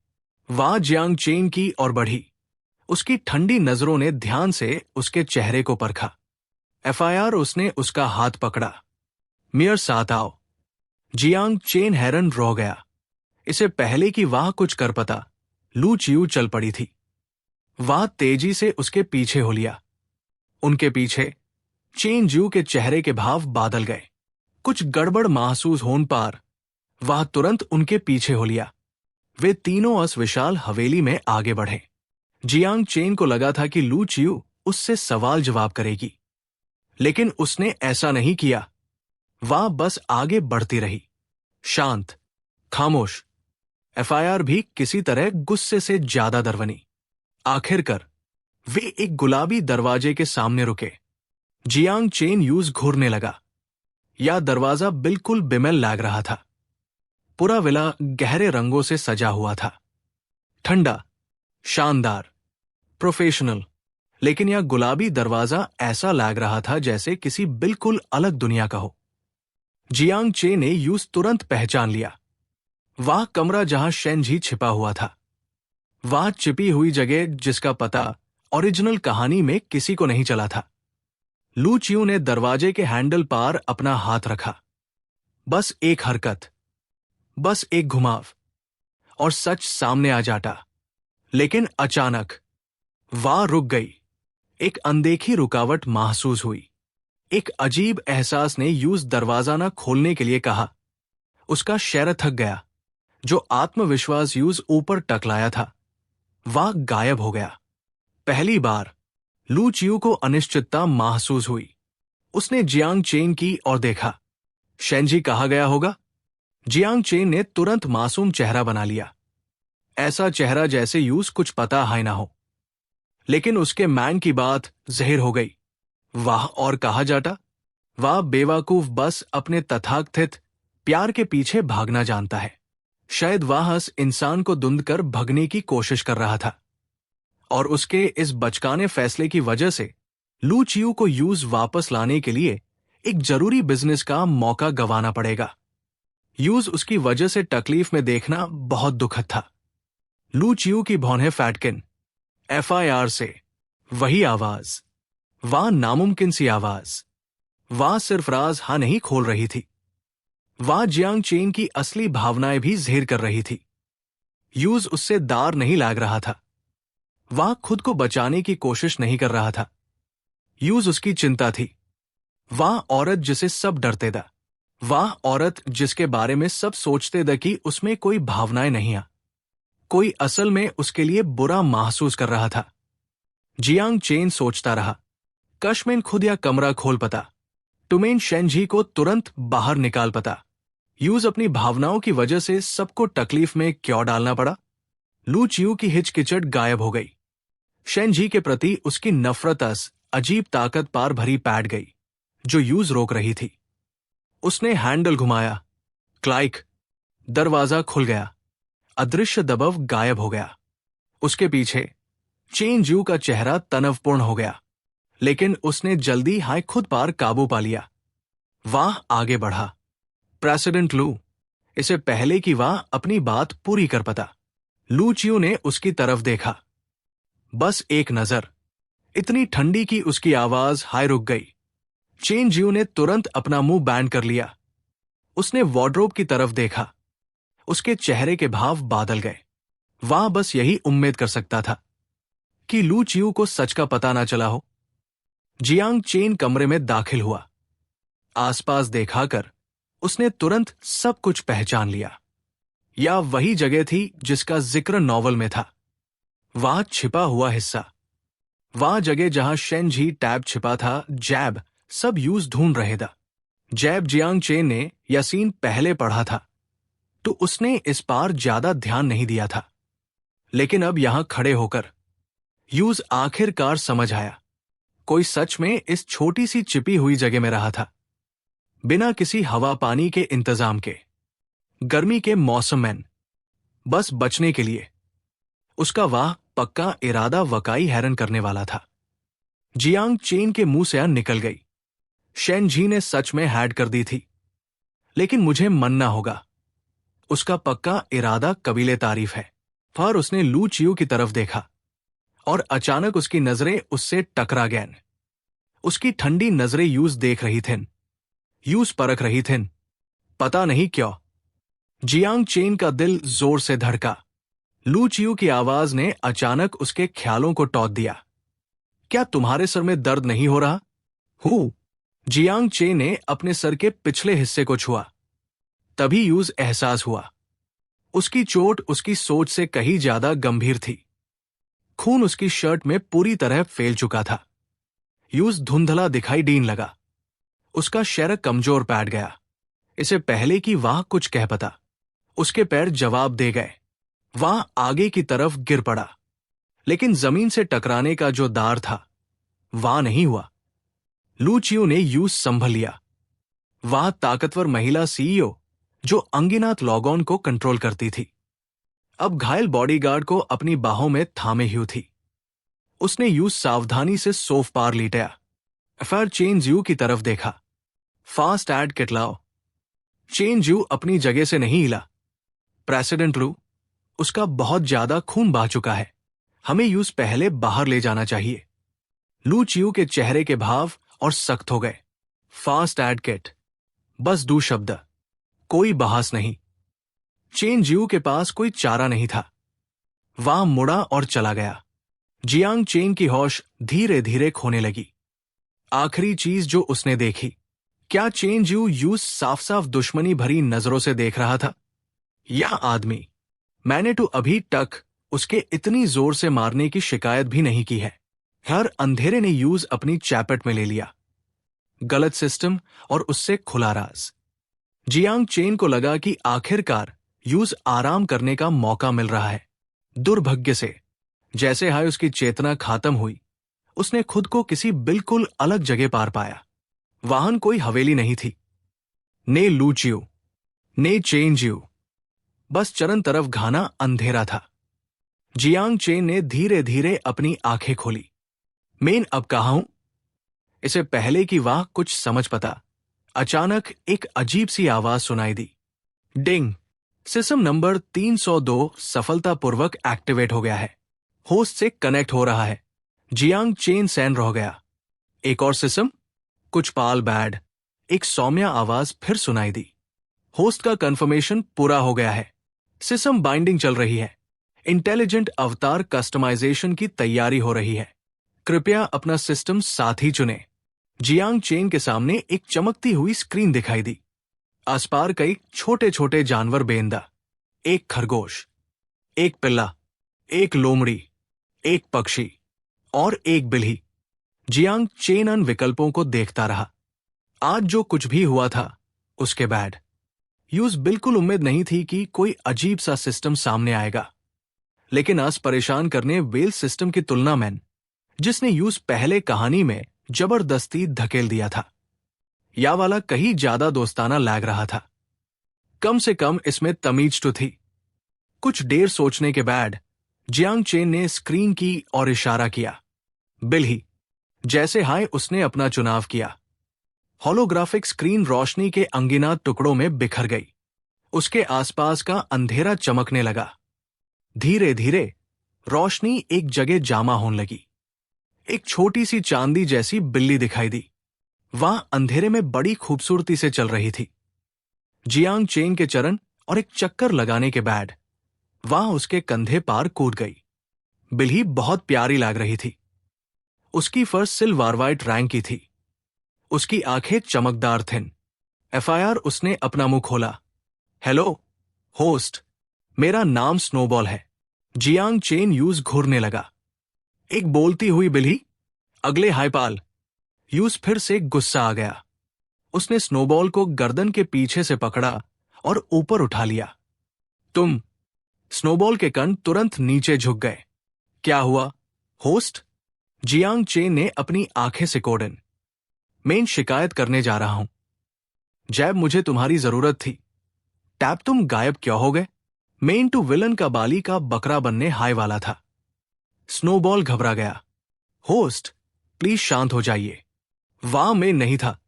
वह जियांग चेन की ओर बढ़ी। उसकी ठंडी नजरों ने ध्यान से उसके चेहरे को परखा। एफआईआर उसने उसका हाथ पकड़ा। मेयर साथ आओ। जियांग चेन हैरान रह गया। इसे पहले कि वह कुछ कर पाता, लू चियू चल पड़ी थी। वह तेजी से उसके पीछे हो लिया। उनके पीछे चेन जू के चेहरे के भाव बादल गए। कुछ गड़बड़ महसूस होने पर वह तुरंत उनके पीछे हो लिया। वे तीनों उस विशाल हवेली में आगे बढ़े। जियांग चेन को लगा था कि लू चियू उससे सवाल जवाब करेगी, लेकिन उसने ऐसा नहीं किया। वह बस आगे बढ़ती रही, शांत, खामोश। एफआईआर भी किसी तरह गुस्से से ज्यादा दरवनी। आखिरकार वे एक गुलाबी दरवाजे के सामने रुके। जियांग चेन यूज घूरने लगा। यह दरवाजा बिल्कुल बिमल लग रहा था। पूरा विला गहरे रंगों से सजा हुआ था, ठंडा, शानदार, प्रोफेशनल। लेकिन यह गुलाबी दरवाजा ऐसा लग रहा था जैसे किसी बिल्कुल अलग दुनिया का हो। जियांग चे ने यूज तुरंत पहचान लिया। वह कमरा जहां शेनजी छिपा हुआ था। वह छिपी हुई जगह जिसका पता ओरिजिनल कहानी में किसी को नहीं चला था। लू चियू ने दरवाजे के हैंडल पर अपना हाथ रखा। बस एक हरकत, बस एक घुमाव, और सच सामने आ जाता। लेकिन अचानक वह रुक गई। एक अनदेखी रुकावट महसूस हुई। एक अजीब एहसास ने यूज दरवाजा न खोलने के लिए कहा। उसका शहर थक गया। जो आत्मविश्वास यूज ऊपर टकलाया था, वह गायब हो गया। पहली बार लू चियू को अनिश्चितता महसूस हुई। उसने जियांग चेन की ओर देखा। शेनजी कहा गया होगा? जियांग चेन ने तुरंत मासूम चेहरा बना लिया। ऐसा चेहरा जैसे यूज कुछ पता है ना हो। लेकिन उसके मैन की बात ज़ाहिर हो गई। वाह, और कहा जाता, वह बेवकूफ बस अपने तथाकथित प्यार के पीछे भागना जानता है। शायद वह उस इंसान को धुंध कर भगने की कोशिश कर रहा था, और उसके इस बचकाने फैसले की वजह से लू चियू को यूज वापस लाने के लिए एक जरूरी बिजनेस का मौका गंवाना पड़ेगा। यूज उसकी वजह से तकलीफ में देखना बहुत दुखद था। लू चियू की भौहें फैटकिन। एफआईआर से वही आवाज, वह नामुमकिन सी आवाज। वह सिर्फ राज हाँ नहीं खोल रही थी, वह जियांग चेन की असली भावनाएं भी ज़ाहिर कर रही थी। यूज उससे दार नहीं लाग रहा था। वह खुद को बचाने की कोशिश नहीं कर रहा था। यूज उसकी चिंता थी। वह औरत जिसे सब डरते थे, वह औरत जिसके बारे में सब सोचते थे कि उसमें कोई भावनाएं नहीं आ, कोई असल में उसके लिए बुरा महसूस कर रहा था। जियांग चेन सोचता रहा, कश मैं खुद या कमरा खोल पता, टुमेन शेनजी को तुरंत बाहर निकाल पता। यूज अपनी भावनाओं की वजह से सबको तकलीफ में क्यों डालना पड़ा? लू चियू की हिचकिचट गायब हो गई। शेनजी के प्रति उसकी नफरत अजीब ताकत पार भरी पैट गई, जो यूज रोक रही थी। उसने हैंडल घुमाया। क्लाइक, दरवाजा खुल गया। अदृश्य दबाव गायब हो गया। उसके पीछे चेन जू का चेहरा तनावपूर्ण हो गया, लेकिन उसने जल्दी हाय खुद पर काबू पा लिया। वह आगे बढ़ा। प्रेसिडेंट लू, इसे पहले कि वह अपनी बात पूरी कर पाता, लू चियू ने उसकी तरफ देखा। बस एक नजर, इतनी ठंडी कि उसकी आवाज हाय रुक गई। चेन जियू ने तुरंत अपना मुंह बैंड कर लिया। उसने वार्डरोब की तरफ देखा। उसके चेहरे के भाव बादल गए। वह बस यही उम्मीद कर सकता था कि लू चियू को सच का पता ना चला हो। जियांग चेन कमरे में दाखिल हुआ। आसपास देखाकर उसने तुरंत सब कुछ पहचान लिया। यह वही जगह थी जिसका जिक्र नॉवल में था। वह छिपा हुआ हिस्सा, वह जगह जहां शेनजी टैब छिपा था। जैब सब यूज ढूंढ रहे था। जैब जियांग चेन ने यह सीन पहले पढ़ा था, तो उसने इस पार ज्यादा ध्यान नहीं दिया था। लेकिन अब यहां खड़े होकर यूज आखिरकार समझ आया, कोई सच में इस छोटी सी चिपी हुई जगह में रहा था, बिना किसी हवा पानी के इंतजाम के, गर्मी के मौसम में, बस बचने के लिए। उसका वाह पक्का इरादा वाकई हैरान करने वाला था। जियांग चेन के मुंह से निकल गई, शेनजी ने सच में हैड कर दी थी, लेकिन मुझे मानना होगा, उसका पक्का इरादा कबीले तारीफ है। फिर उसने लू चियू की तरफ देखा और अचानक उसकी नजरें उससे टकरा गईं। उसकी ठंडी नजरें यूज देख रही थीं, यूज परख रही थीं, पता नहीं क्यों। जियांग चेन का दिल जोर से धड़का। लू चियू की आवाज ने अचानक उसके ख्यालों को टौट दिया। क्या तुम्हारे सर में दर्द नहीं हो रहा? हूँ। जियांग चे ने अपने सर के पिछले हिस्से को छुआ। तभी यूज एहसास हुआ, उसकी चोट उसकी सोच से कहीं ज्यादा गंभीर थी। खून उसकी शर्ट में पूरी तरह फैल चुका था। यूज धुंधला दिखाई देने लगा, उसका शरीर कमजोर पैट गया। इसे पहले कि वह कुछ कह पाता, उसके पैर जवाब दे गए। वह आगे की तरफ गिर पड़ा, लेकिन जमीन से टकराने का जो दार था वह नहीं हुआ। लू चियू ने यूज संभल लिया। वह ताकतवर महिला सीईओ जो अंगिनाथ लॉगॉन को कंट्रोल करती थी, अब घायल बॉडीगार्ड को अपनी बाहों में थामे हुई थी। उसने यूज सावधानी से सोफ पार लेटाया, फिर चेन ज्यू की तरफ देखा। Fast add किटलाओ। चेन ज्यू अपनी जगह से नहीं हिला। प्रेसिडेंट लू, उसका बहुत ज्यादा खून बह चुका है, हमें यूज पहले बाहर ले जाना चाहिए। लू चियू के चेहरे के भाव और सख्त हो गए। फास्ट एड किट, बस 2 शब्द, कोई बहस नहीं। चेन ज्यू के पास कोई चारा नहीं था। वह मुड़ा और चला गया। जियांग चेन की होश धीरे धीरे खोने लगी। आखिरी चीज जो उसने देखी, क्या चेन ज्यू यूज साफ साफ दुश्मनी भरी नजरों से देख रहा था? यह आदमी, मैंने तो अभी तक उसके इतनी जोर से मारने की शिकायत भी नहीं की है। हर अंधेरे ने यूज अपनी चैपेट में ले लिया। गलत सिस्टम और उससे खुला राज। जियांग चेन को लगा कि आखिरकार यूज आराम करने का मौका मिल रहा है। दुर्भाग्य से जैसे हाय उसकी चेतना खत्म हुई, उसने खुद को किसी बिल्कुल अलग जगह पार पाया। वाहन कोई हवेली नहीं थी, ने लू चियू, ने चेन ज्यू, बस चरन तरफ घाना अंधेरा था। जियांग चेन ने धीरे धीरे अपनी आंखें खोली। मैं अब कहाँ हूं? इसे पहले कि वह कुछ समझ पाता, अचानक एक अजीब सी आवाज सुनाई दी। डिंग। सिस्टम नंबर 302 सफलतापूर्वक एक्टिवेट हो गया है, होस्ट से कनेक्ट हो रहा है। जियांग चेन सैन रह गया। एक और सिस्टम? कुछ पाल बैड, एक सौम्य आवाज फिर सुनाई दी। होस्ट का कंफर्मेशन पूरा हो गया है, सिस्टम बाइंडिंग चल रही है, इंटेलिजेंट अवतार कस्टमाइजेशन की तैयारी हो रही है, कृपया अपना सिस्टम साथी चुने। जियांग चेन के सामने एक चमकती हुई स्क्रीन दिखाई दी। आसपास कई छोटे छोटे जानवर बेंदा, एक खरगोश, एक पिल्ला, एक लोमड़ी, एक पक्षी और एक बिल्ली। जियांग चेन उन विकल्पों को देखता रहा। आज जो कुछ भी हुआ था उसके बाद यूज बिल्कुल उम्मीद नहीं थी कि कोई अजीब सा सिस्टम सामने आएगा, लेकिन आज परेशान करने वेल सिस्टम की तुलना में जिसने यूज पहले कहानी में जबरदस्ती धकेल दिया था, या वाला कहीं ज्यादा दोस्ताना लग रहा था। कम से कम इसमें तमीज तो थी। कुछ देर सोचने के बाद जियांग चेन ने स्क्रीन की और इशारा किया। बिल्ली, जैसे हाय उसने अपना चुनाव किया। होलोग्राफिक स्क्रीन रोशनी के अंगिनात टुकड़ों में बिखर गई। उसके आसपास का अंधेरा चमकने लगा। धीरे धीरे रोशनी एक जगह जामा होने लगी। एक छोटी सी चांदी जैसी बिल्ली दिखाई दी। वह अंधेरे में बड़ी खूबसूरती से चल रही थी। जियांग चेन के चरण और एक चक्कर लगाने के बाद वह उसके कंधे पार कूद गई। बिल्ली बहुत प्यारी लग रही थी। उसकी फर्श सिल्वर वाइट रंग की थी। उसकी आंखें चमकदार थीं। एफआईआर उसने अपना मुंह खोला। हेलो होस्ट, मेरा नाम स्नोबॉल है। जियांग चेन यूज घूरने लगा। एक बोलती हुई बिल्ली, अगले हाईपाल। यूज फिर से गुस्सा आ गया। उसने स्नोबॉल को गर्दन के पीछे से पकड़ा और ऊपर उठा लिया। तुम। स्नोबॉल के कान तुरंत नीचे झुक गए। क्या हुआ? होस्ट जियांग चेन ने अपनी आंखें सिकोड़न। मैं शिकायत करने जा रहा हूं। जैब, मुझे तुम्हारी जरूरत थी। टैब, तुम गायब क्यों हो गए? मेन टू विलन का बाली का बकरा बनने हाय वाला था। स्नोबॉल घबरा गया। होस्ट, प्लीज शांत हो जाइए। वाह, मैं नहीं था।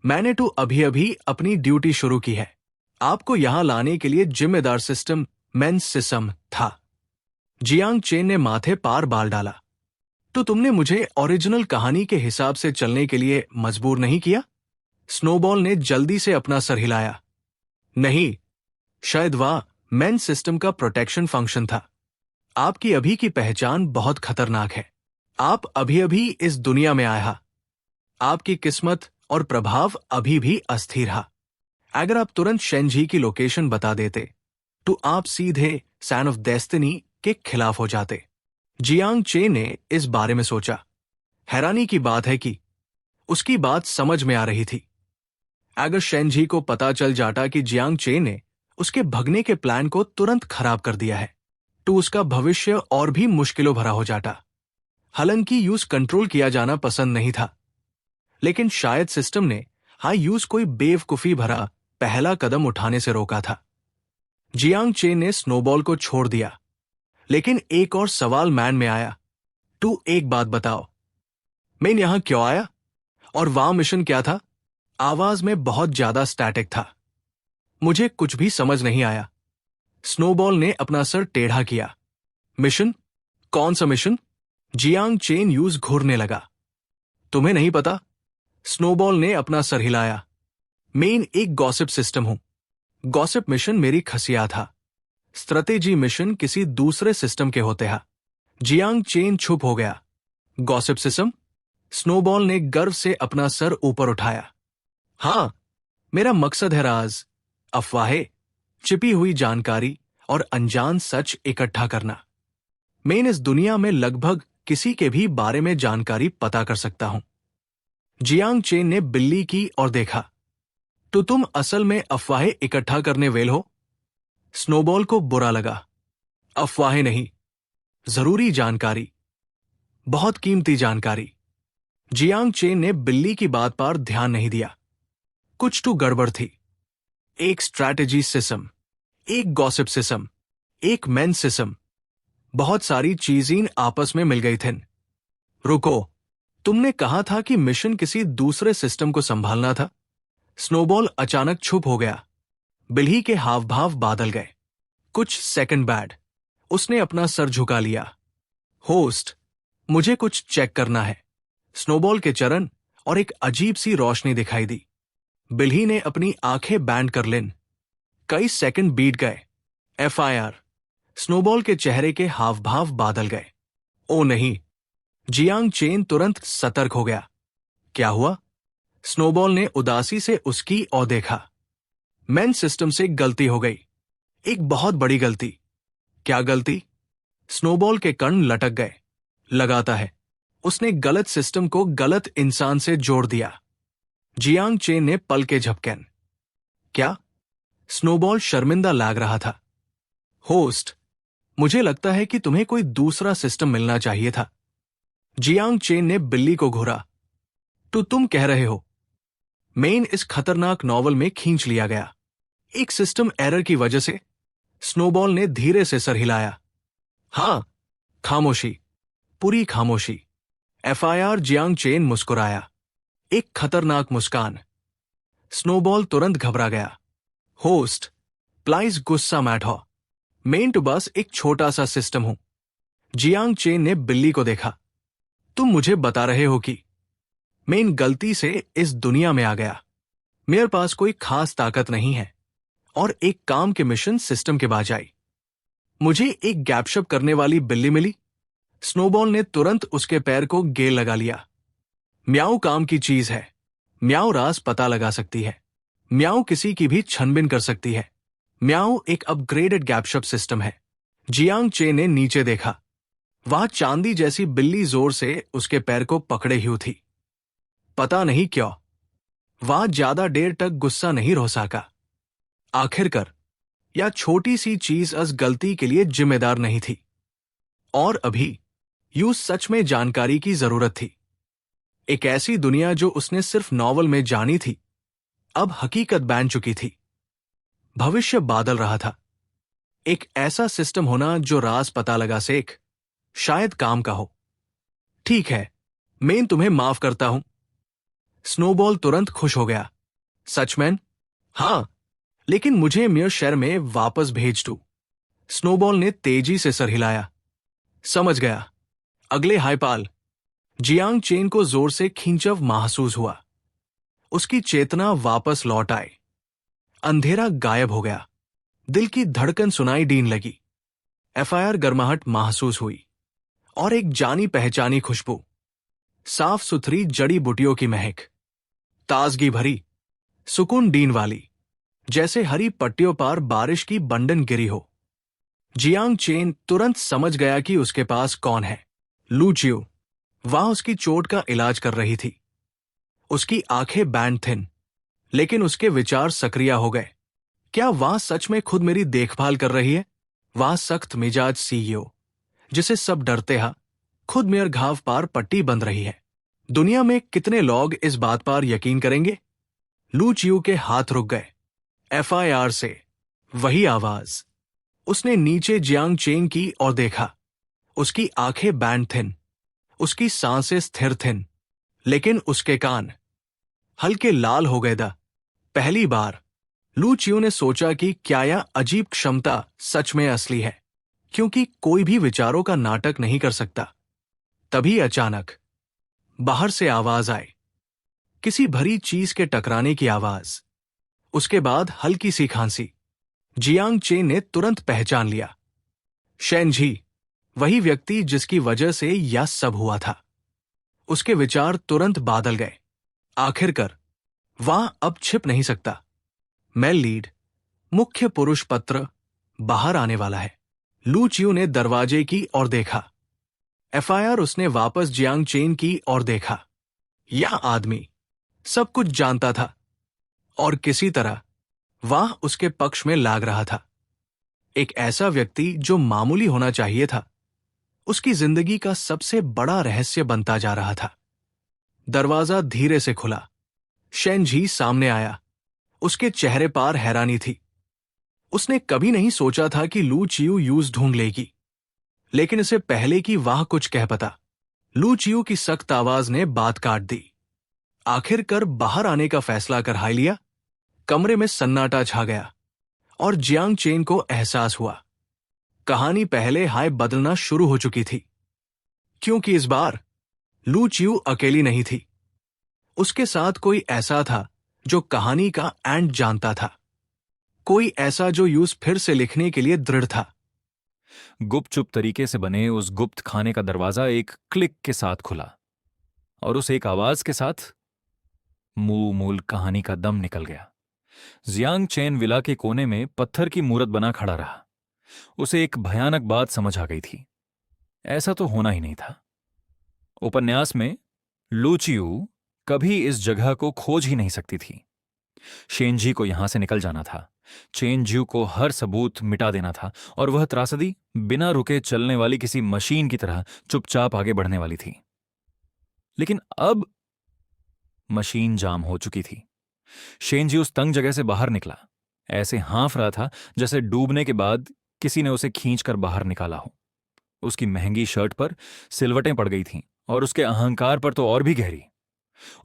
मैंने तो अभी अभी अपनी ड्यूटी शुरू की है। आपको यहां लाने के लिए जिम्मेदार सिस्टम मेन सिसम था। जियांग चेन ने माथे पार बाल डाला। तो तुमने मुझे ओरिजिनल कहानी के हिसाब से चलने के लिए मजबूर नहीं किया? स्नोबॉल ने जल्दी से अपना सर हिलाया। नहीं, शायद वह मेन सिस्टम का प्रोटेक्शन फंक्शन था। आपकी अभी की पहचान बहुत खतरनाक है। आप अभी अभी इस दुनिया में आया। आपकी किस्मत और प्रभाव अभी भी अस्थिर है। अगर आप तुरंत शेनजी की लोकेशन बता देते तो आप सीधे सैन ऑफ डेस्टिनी के खिलाफ हो जाते। जियांग चे ने इस बारे में सोचा। हैरानी की बात है कि उसकी बात समझ में आ रही थी। अगर शेनजी को पता चल जाता कि जियांग चे ने उसके भगने के प्लान को तुरंत खराब कर दिया है तो उसका भविष्य और भी मुश्किलों भरा हो जाता। हालांकि यूज कंट्रोल किया जाना पसंद नहीं था, लेकिन शायद सिस्टम ने हाई यूज कोई बेवकूफी भरा पहला कदम उठाने से रोका था। जियांग चे ने स्नोबॉल को छोड़ दिया, लेकिन एक और सवाल मैन में आया। तू एक बात बताओ, मैं यहां क्यों आया और वहां मिशन क्या था? आवाज में बहुत ज्यादा स्टैटिक था। मुझे कुछ भी समझ नहीं आया। स्नोबॉल ने अपना सर टेढ़ा किया। मिशन? कौन सा मिशन? जियांग चेन यूज घूरने लगा। तुम्हें नहीं पता? स्नोबॉल ने अपना सर हिलाया। मेन एक गॉसिप सिस्टम हूं। गॉसिप मिशन मेरी खसिया था। स्ट्रेटेजी मिशन किसी दूसरे सिस्टम के होते हैं। जियांग चेन चुप हो गया। Gossip system? स्नोबॉल ने गर्व से अपना सर ऊपर उठाया। हां, मेरा मकसद है राज, अफवाहें, छिपी हुई जानकारी और अनजान सच इकट्ठा करना। मैं इस दुनिया में लगभग किसी के भी बारे में जानकारी पता कर सकता हूं। जियांग चेन ने बिल्ली की ओर देखा। तो तुम असल में अफवाहें इकट्ठा करने वेल हो? स्नोबॉल को बुरा लगा। अफवाहें नहीं, जरूरी जानकारी, बहुत कीमती जानकारी। जियांग चेन ने बिल्ली की बात पर ध्यान नहीं दिया। कुछ तो गड़बड़ थी। एक स्ट्रैटेजी सिस्टम, एक गॉसिप सिस्टम, एक मेन सिस्टम, बहुत सारी चीजें आपस में मिल गई थीं। रुको, तुमने कहा था कि मिशन किसी दूसरे सिस्टम को संभालना था। स्नोबॉल अचानक चुप हो गया। बिल्ली के हाव भाव बादल गए। कुछ सेकंड बाद उसने अपना सर झुका लिया। होस्ट, मुझे कुछ चेक करना है। स्नोबॉल के चरण और एक अजीब सी रोशनी दिखाई दी। बिल्ली ने अपनी आंखें बैंड कर लेन। कई सेकंड बीत गए। FIR। स्नोबॉल के चेहरे के हाव भाव बादल गए। ओ नहीं! जियांग चेन तुरंत सतर्क हो गया। क्या हुआ? स्नोबॉल ने उदासी से उसकी ओर देखा। मेन सिस्टम से गलती हो गई, एक बहुत बड़ी गलती। क्या गलती? स्नोबॉल के कण लटक गए। लगाता है उसने गलत सिस्टम को गलत इंसान से जोड़ दिया। जियांग चेन ने पल के झपकन। क्या? स्नोबॉल शर्मिंदा लग रहा था। होस्ट, मुझे लगता है कि तुम्हें कोई दूसरा सिस्टम मिलना चाहिए था। जियांग चेन ने बिल्ली को घूरा। तो तुम कह रहे हो मेन इस खतरनाक नॉवल में खींच लिया गया एक सिस्टम एरर की वजह से? स्नोबॉल ने धीरे से सर हिलाया। हां। खामोशी, पूरी खामोशी। FIR। जियांग चेन मुस्कुराया, एक खतरनाक मुस्कान। स्नोबॉल तुरंत घबरा गया। होस्ट, प्लीज गुस्सा मत हो। मैं तो बस एक छोटा सा सिस्टम हूं। जियांग चेन ने बिल्ली को देखा। तुम मुझे बता रहे हो कि मैं इन गलती से इस दुनिया में आ गया। मेरे पास कोई खास ताकत नहीं है और एक काम के मिशन सिस्टम के बजाय मुझे एक गैपशप करने वाली बिल्ली मिली। स्नोबॉल ने तुरंत उसके पैर को गेल लगा लिया। म्याऊ काम की चीज है। म्याऊ राज पता लगा सकती है। म्याऊ किसी की भी छानबीन कर सकती है। म्याऊ एक अपग्रेडेड गैपशप सिस्टम है। जियांग चे ने नीचे देखा। वह चांदी जैसी बिल्ली जोर से उसके पैर को पकड़े हुई थी। पता नहीं क्यों वह ज्यादा देर तक गुस्सा नहीं रह सका। आखिरकार यह छोटी सी चीज उस गलती के लिए जिम्मेदार नहीं थी। और अभी यूं सच में जानकारी की जरूरत थी। एक ऐसी दुनिया जो उसने सिर्फ नॉवल में जानी थी, अब हकीकत बन चुकी थी। भविष्य बादल रहा था। एक ऐसा सिस्टम होना जो राज पता लगा सेख, शायद काम का हो। ठीक है, मैं तुम्हें माफ करता हूं। स्नोबॉल तुरंत खुश हो गया। सचमैन? हाँ, लेकिन मुझे मेयर शहर में वापस भेज दो। स्नोबॉल ने तेजी से सर हिलाया। समझ गया। अगले हाईपाल। जियांग चेन को जोर से खींचव महसूस हुआ। उसकी चेतना वापस लौट आई। अंधेरा गायब हो गया। दिल की धड़कन सुनाई देने लगी। एफआईआर गर्माहट महसूस हुई और एक जानी पहचानी खुशबू, साफ सुथरी जड़ी बूटियों की महक, ताजगी भरी, सुकून दीन वाली, जैसे हरी पट्टियों पर बारिश की बंडन गिरी हो। जियांग चेन तुरंत समझ गया कि उसके पास कौन है। लू चियो। वह उसकी चोट का इलाज कर रही थी। उसकी आंखें बैंड थिन, लेकिन उसके विचार सक्रिय हो गए। क्या वह सच में खुद मेरी देखभाल कर रही है? वह सख्त मिजाज सीईओ, जिसे सब डरते हैं, खुद मेयर घाव पार पट्टी बंध रही है। दुनिया में कितने लोग इस बात पर यकीन करेंगे? लू चियो के हाथ रुक गए। एफआईआर से वही आवाज। उसने नीचे जियांग चेन की और देखा। उसकी आंखें बैंड थिन, उसकी सांसें स्थिर थिन, लेकिन उसके कान हल्के लाल हो गए दा। पहली बार लू चियो ने सोचा कि क्या यह अजीब क्षमता सच में असली है, क्योंकि कोई भी विचारों का नाटक नहीं कर सकता। तभी अचानक बाहर से आवाज आई, किसी भरी चीज के टकराने की आवाज। उसके बाद हल्की सी खांसी। जियांग चेन ने तुरंत पहचान लिया। शेनझी, वही व्यक्ति जिसकी वजह से यह सब हुआ था। उसके विचार तुरंत बादल गए। आखिरकार वह अब छिप नहीं सकता। मेल लीड, मुख्य पुरुष पत्र बाहर आने वाला है। लू चियो ने दरवाजे की ओर देखा। एफआईआर उसने वापस जियांग चेन की ओर देखा। यह आदमी सब कुछ जानता था और किसी तरह वह उसके पक्ष में लाग रहा था। एक ऐसा व्यक्ति जो मामूली होना चाहिए था, उसकी जिंदगी का सबसे बड़ा रहस्य बनता जा रहा था। दरवाजा धीरे से खुला। शेनझी सामने आया। उसके चेहरे पर हैरानी थी। उसने कभी नहीं सोचा था कि लू चियो यूज ढूंढ लेगी, लेकिन इससे पहले कि वह कुछ कह पाता, लू चियो की सख्त आवाज ने बात काट दी। आखिरकार बाहर आने का फैसला कर हाई लिया। कमरे में सन्नाटा छा गया और जियांग चेन को एहसास हुआ, कहानी पहले हाय बदलना शुरू हो चुकी थी। क्योंकि इस बार लू चियो अकेली नहीं थी। उसके साथ कोई ऐसा था जो कहानी का एंड जानता था। कोई ऐसा जो यूज फिर से लिखने के लिए दृढ़ था। गुपचुप तरीके से बने उस गुप्त खाने का दरवाजा एक क्लिक के साथ खुला और उस एक आवाज के साथ मूल कहानी का दम निकल गया। जियांग चेन विला के कोने में पत्थर की मूरत बना खड़ा रहा। उसे एक भयानक बात समझ आ गई थी। ऐसा तो होना ही नहीं था। उपन्यास में लू चियो कभी इस जगह को खोज ही नहीं सकती थी। शेनजी को यहां से निकल जाना था। चेनज्यू को हर सबूत मिटा देना था और वह त्रासदी बिना रुके चलने वाली किसी मशीन की तरह चुपचाप आगे बढ़ने वाली थी। लेकिन अब मशीन जाम हो चुकी थी। शेनजी उस तंग जगह से बाहर निकला। ऐसे हाँफ रहा था जैसे डूबने के बाद किसी ने उसे खींचकर बाहर निकाला हो। उसकी महंगी शर्ट पर सिलवटें पड़ गई थीं और उसके अहंकार पर तो और भी गहरी।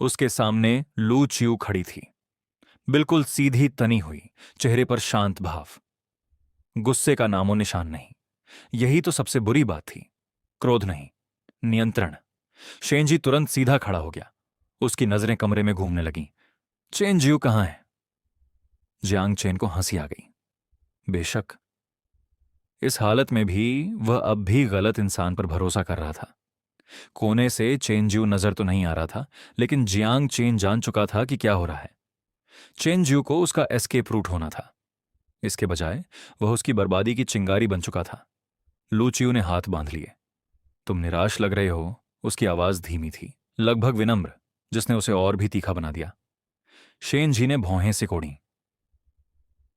उसके सामने लू चियो खड़ी थी, बिल्कुल सीधी तनी हुई, चेहरे पर शांत भाव, गुस्से का नामो निशान नहीं। यही तो सबसे बुरी बात थी। क्रोध नहीं, नियंत्रण। शेनजी तुरंत सीधा खड़ा हो गया। उसकी नजरें कमरे में घूमने लगीं। चेनज्यू कहां है? जियांग चेन को हंसी आ गई। बेशक, इस हालत में भी वह अब भी गलत इंसान पर भरोसा कर रहा था। कोने से चेनज्यू नजर तो नहीं आ रहा था, लेकिन जियांग चेन जान चुका था कि क्या हो रहा है। चेनज्यू को उसका एस्केप रूट होना था। इसके बजाय वह उसकी बर्बादी की चिंगारी बन चुका था। लू चियो ने हाथ बांध लिए। तुम निराश लग रहे हो। उसकी आवाज धीमी थी, लगभग विनम्र, जिसने उसे और भी तीखा बना दिया। शेनजी ने भौहें सिकोड़ी।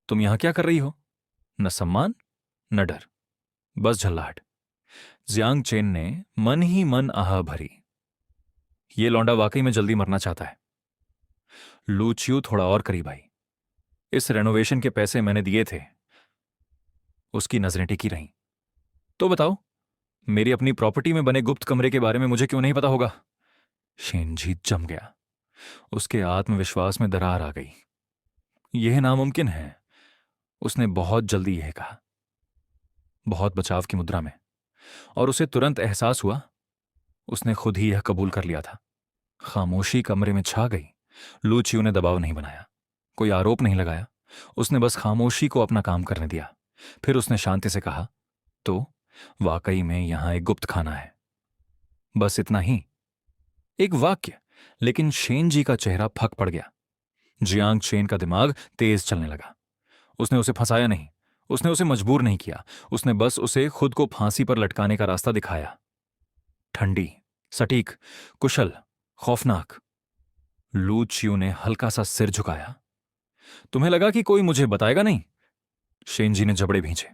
तुम यहां क्या कर रही हो? न सम्मान न डर, बस झल्लाहट। जियांग चेन ने मन ही मन आह भरी। ये लौंडा वाकई में जल्दी मरना चाहता है। लू चियू थोड़ा और करीब आई। इस रेनोवेशन के पैसे मैंने दिए थे। उसकी नजरें टिकी रहीं। तो बताओ, मेरी अपनी प्रॉपर्टी में बने गुप्त कमरे के बारे में मुझे क्यों नहीं पता होगा? शेनजी जम गया। उसके आत्मविश्वास में दरार आ गई। यह नामुमकिन है, उसने बहुत जल्दी यह कहा, बहुत बचाव की मुद्रा में, और उसे तुरंत एहसास हुआ उसने खुद ही यह कबूल कर लिया था। खामोशी कमरे में छा गई। लू चियू ने दबाव नहीं बनाया, कोई आरोप नहीं लगाया। उसने बस खामोशी को अपना काम करने दिया। फिर उसने शांति से कहा, तो वाकई में यहां एक गुप्त खाना है। बस इतना ही, एक वाक्य, लेकिन शेन जी का चेहरा फक पड़ गया। जियांग चेन का दिमाग तेज चलने लगा। उसने उसे फंसाया नहीं, उसने उसे मजबूर नहीं किया, उसने बस उसे खुद को फांसी पर लटकाने का रास्ता दिखाया। ठंडी, सटीक, कुशल, खौफनाक। लू चियू ने हल्का सा सिर झुकाया। तुम्हें लगा कि कोई मुझे बताएगा नहीं? शेनजी ने जबड़े भींचे।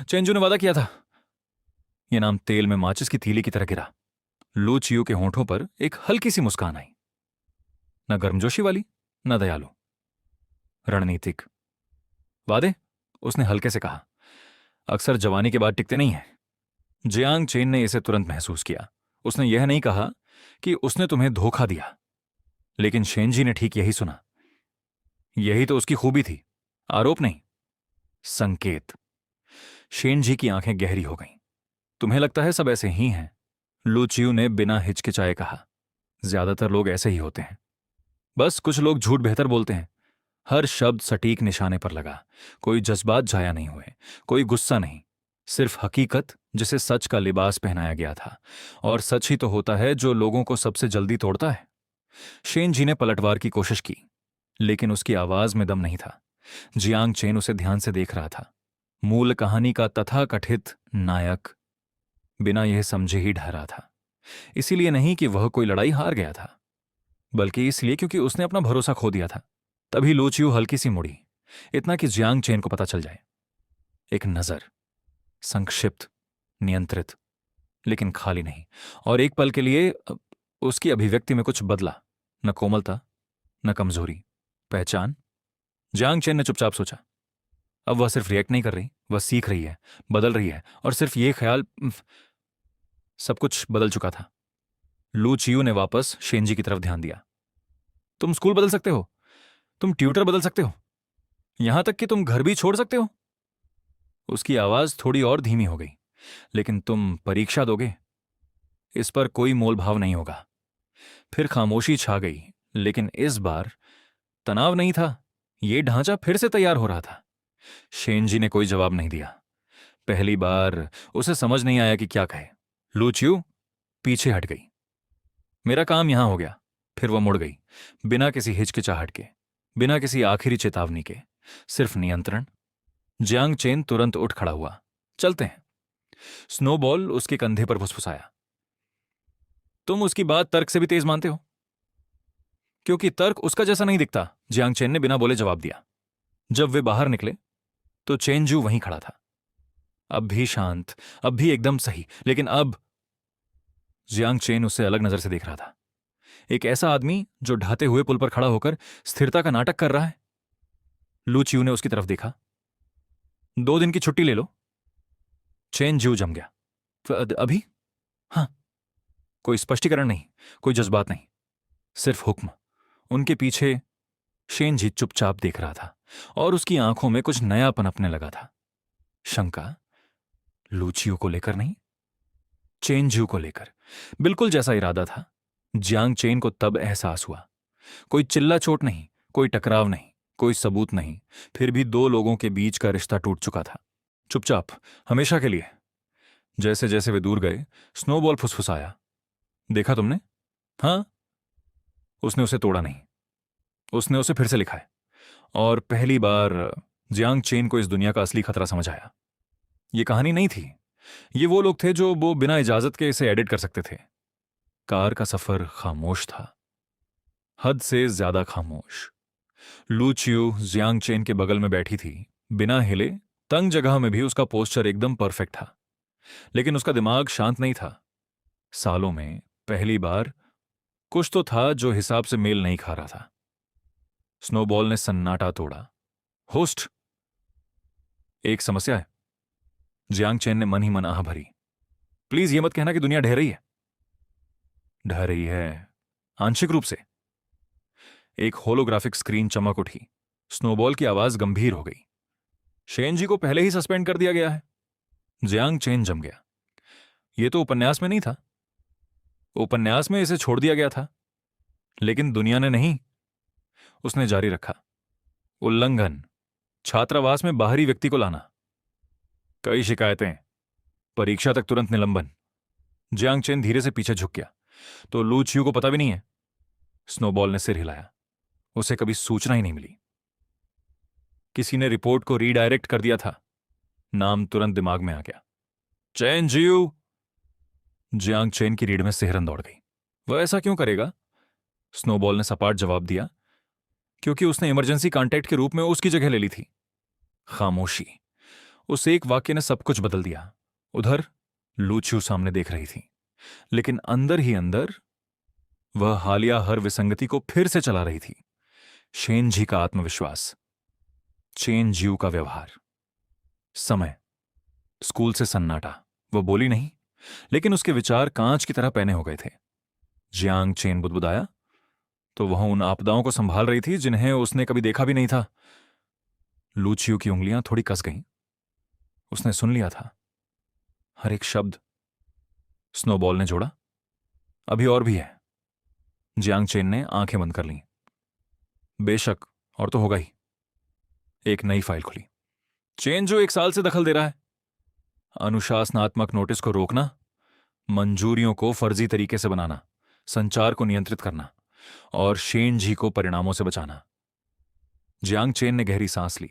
चेंजू ने वादा किया था। यह नाम तेल में माचिस की तीली की तरह गिरा। लू चियू के होंठों पर एक हल्की सी मुस्कान आई, न गर्मजोशी वाली, न दयालु, रणनीतिक। वादे? उसने हल्के से कहा, अक्सर जवानी के बाद टिकते नहीं हैं। जियांग चेन ने इसे तुरंत महसूस किया। उसने यह नहीं कहा कि उसने तुम्हें धोखा दिया, लेकिन शेनजी ने ठीक यही सुना। यही तो उसकी खूबी थी, आरोप नहीं, संकेत। शेनजी की आंखें गहरी हो गईं। तुम्हें लगता है सब ऐसे ही हैं? लू चियू ने बिना हिचकिचाए कहा, ज्यादातर लोग ऐसे ही होते हैं। बस कुछ लोग झूठ बेहतर बोलते हैं। हर शब्द सटीक निशाने पर लगा। कोई जज्बात जाया नहीं हुए, कोई गुस्सा नहीं, सिर्फ हकीकत जिसे सच का लिबास पहनाया गया था। और सच ही तो होता है जो लोगों को सबसे जल्दी तोड़ता है। शेन जी ने पलटवार की कोशिश की, लेकिन उसकी आवाज में दम नहीं था। जियांग चेन उसे ध्यान से देख रहा था। मूल कहानी का तथाकथित नायक बिना यह समझे ही ढह था। इसीलिए नहीं कि वह कोई लड़ाई हार गया था, बल्कि इसलिए क्योंकि उसने अपना भरोसा खो दिया था। तभी लू चियू हल्की सी मुड़ी, इतना कि जियांग चेन को पता चल जाए। एक नजर, संक्षिप्त, नियंत्रित, लेकिन खाली नहीं। और एक पल के लिए उसकी अभिव्यक्ति में कुछ बदला, न कोमलता, न कमजोरी, पहचान। जियांग चेन ने चुपचाप सोचा, अब वह सिर्फ रिएक्ट नहीं कर रही, वह सीख रही है, बदल रही है। और सिर्फ ये ख्याल, सब कुछ बदल चुका था। लू चियू ने वापस शेनजी की तरफ ध्यान दिया। तुम स्कूल बदल सकते हो, तुम ट्यूटर बदल सकते हो, यहां तक कि तुम घर भी छोड़ सकते हो। उसकी आवाज थोड़ी और धीमी हो गई। लेकिन तुम परीक्षा दोगे, इस पर कोई मोलभाव नहीं होगा। फिर खामोशी छा गई, लेकिन इस बार तनाव नहीं था। यह ढांचा फिर से तैयार हो रहा था। शेनजी ने कोई जवाब नहीं दिया। पहली बार उसे समझ नहीं आया कि क्या कहे। लू चियू पीछे हट गई। मेरा काम यहां हो गया। फिर वह मुड़ गई, बिना किसी हिचकिचाहट के, बिना किसी आखिरी चेतावनी के, सिर्फ नियंत्रण। जियांग चेन तुरंत उठ खड़ा हुआ। चलते हैं। स्नोबॉल उसके कंधे पर फुसफुसाया। तुम उसकी बात तर्क से भी तेज मानते हो? क्योंकि तर्क उसका जैसा नहीं दिखता, जियांग चेन ने बिना बोले जवाब दिया। जब वे बाहर निकले तो चेनजू वहीं खड़ा था, अब भी शांत, अब भी एकदम सही। लेकिन अब जियांग चेन उससे अलग नजर से देख रहा था। एक ऐसा आदमी जो ढाते हुए पुल पर खड़ा होकर स्थिरता का नाटक कर रहा है। लू चियू ने उसकी तरफ देखा। 2 दिन की छुट्टी ले लो। चेन जू जम गया। अभी? हां। कोई स्पष्टीकरण नहीं, कोई जज्बात नहीं, सिर्फ हुक्म। उनके पीछे शेन जी चुपचाप देख रहा था, और उसकी आंखों में कुछ नया पनपने लगा था। शंका, लू चियू को लेकर नहीं, चेन जू को लेकर। बिल्कुल जैसा इरादा था। जियांग चेन को तब एहसास हुआ। कोई चिल्ला चोट नहीं, कोई टकराव नहीं, कोई सबूत नहीं। फिर भी 2 लोगों के बीच का रिश्ता टूट चुका था, चुपचाप, हमेशा के लिए। जैसे जैसे वे दूर गए, स्नोबॉल फुसफुसाया। देखा तुमने? हां। उसने उसे तोड़ा नहीं, उसने उसे फिर से लिखा है। और पहली बार जियांग चेन को इस दुनिया का असली खतरा समझ आया। ये कहानी नहीं थी, ये वो लोग थे जो वो बिना इजाजत के इसे एडिट कर सकते थे। कार का सफर खामोश था, हद से ज्यादा खामोश। लू चियू जियांग चेन के बगल में बैठी थी, बिना हिले। तंग जगह में भी उसका पोस्चर एकदम परफेक्ट था। लेकिन उसका दिमाग शांत नहीं था। सालों में पहली बार कुछ तो था जो हिसाब से मेल नहीं खा रहा था। स्नोबॉल ने सन्नाटा तोड़ा। होस्ट, एक समस्या है। जियांग चेन ने मन ही मन आह भरी। प्लीज ये मत कहना कि दुनिया ढह रही है। ढह रही है आंशिक रूप से। एक होलोग्राफिक स्क्रीन चमक उठी। स्नोबॉल की आवाज गंभीर हो गई। शेन जी को पहले ही सस्पेंड कर दिया गया है। जियांग चेन जम गया। यह तो उपन्यास में नहीं था। उपन्यास में इसे छोड़ दिया गया था, लेकिन दुनिया ने नहीं। उसने जारी रखा। उल्लंघन, छात्रावास में बाहरी व्यक्ति को लाना, कई शिकायतें, परीक्षा तक तुरंत निलंबन। जियांग चेन धीरे से पीछे झुक गया। तो लू चियू को पता भी नहीं है? स्नोबॉल ने सिर हिलाया। उसे कभी सूचना ही नहीं मिली। किसी ने रिपोर्ट को रीडायरेक्ट कर दिया था। नाम तुरंत दिमाग में आ गया। चैन जियू। जियांग चेन की रीढ़ में सिहरन दौड़ गई। वह ऐसा क्यों करेगा? स्नोबॉल ने सपाट जवाब दिया, क्योंकि उसने इमरजेंसी कांटेक्ट के रूप में उसकी जगह ले ली थी। खामोशी। उस एक वाक्य ने सब कुछ बदल दिया। उधर लूचियो सामने देख रही थी, लेकिन अंदर ही अंदर वह हालिया हर विसंगति को फिर से चला रही थी। शेन जी का आत्मविश्वास, चेन जियू का व्यवहार। समय, स्कूल से सन्नाटा। वह बोली नहीं, लेकिन उसके विचार कांच की तरह पैने हो गए थे। जियांग चेन बुदबुदाया तो वह उन आपदाओं को संभाल रही थी जिन्हें उसने कभी देखा भी नहीं था। लूचियो की उंगलियां थोड़ी कस गईं। उसने सुन लिया था हर एक शब्द। स्नोबॉल ने जोड़ा, अभी और भी है। जियांग चेन ने आंखें बंद कर लीं। बेशक, और तो होगा ही। एक नई फाइल खुली। चेन जो 1 साल से दखल दे रहा है। अनुशासनात्मक नोटिस को रोकना, मंजूरियों को फर्जी तरीके से बनाना, संचार को नियंत्रित करना और शेन जी को परिणामों से बचाना। जियांग चेन ने गहरी सांस ली।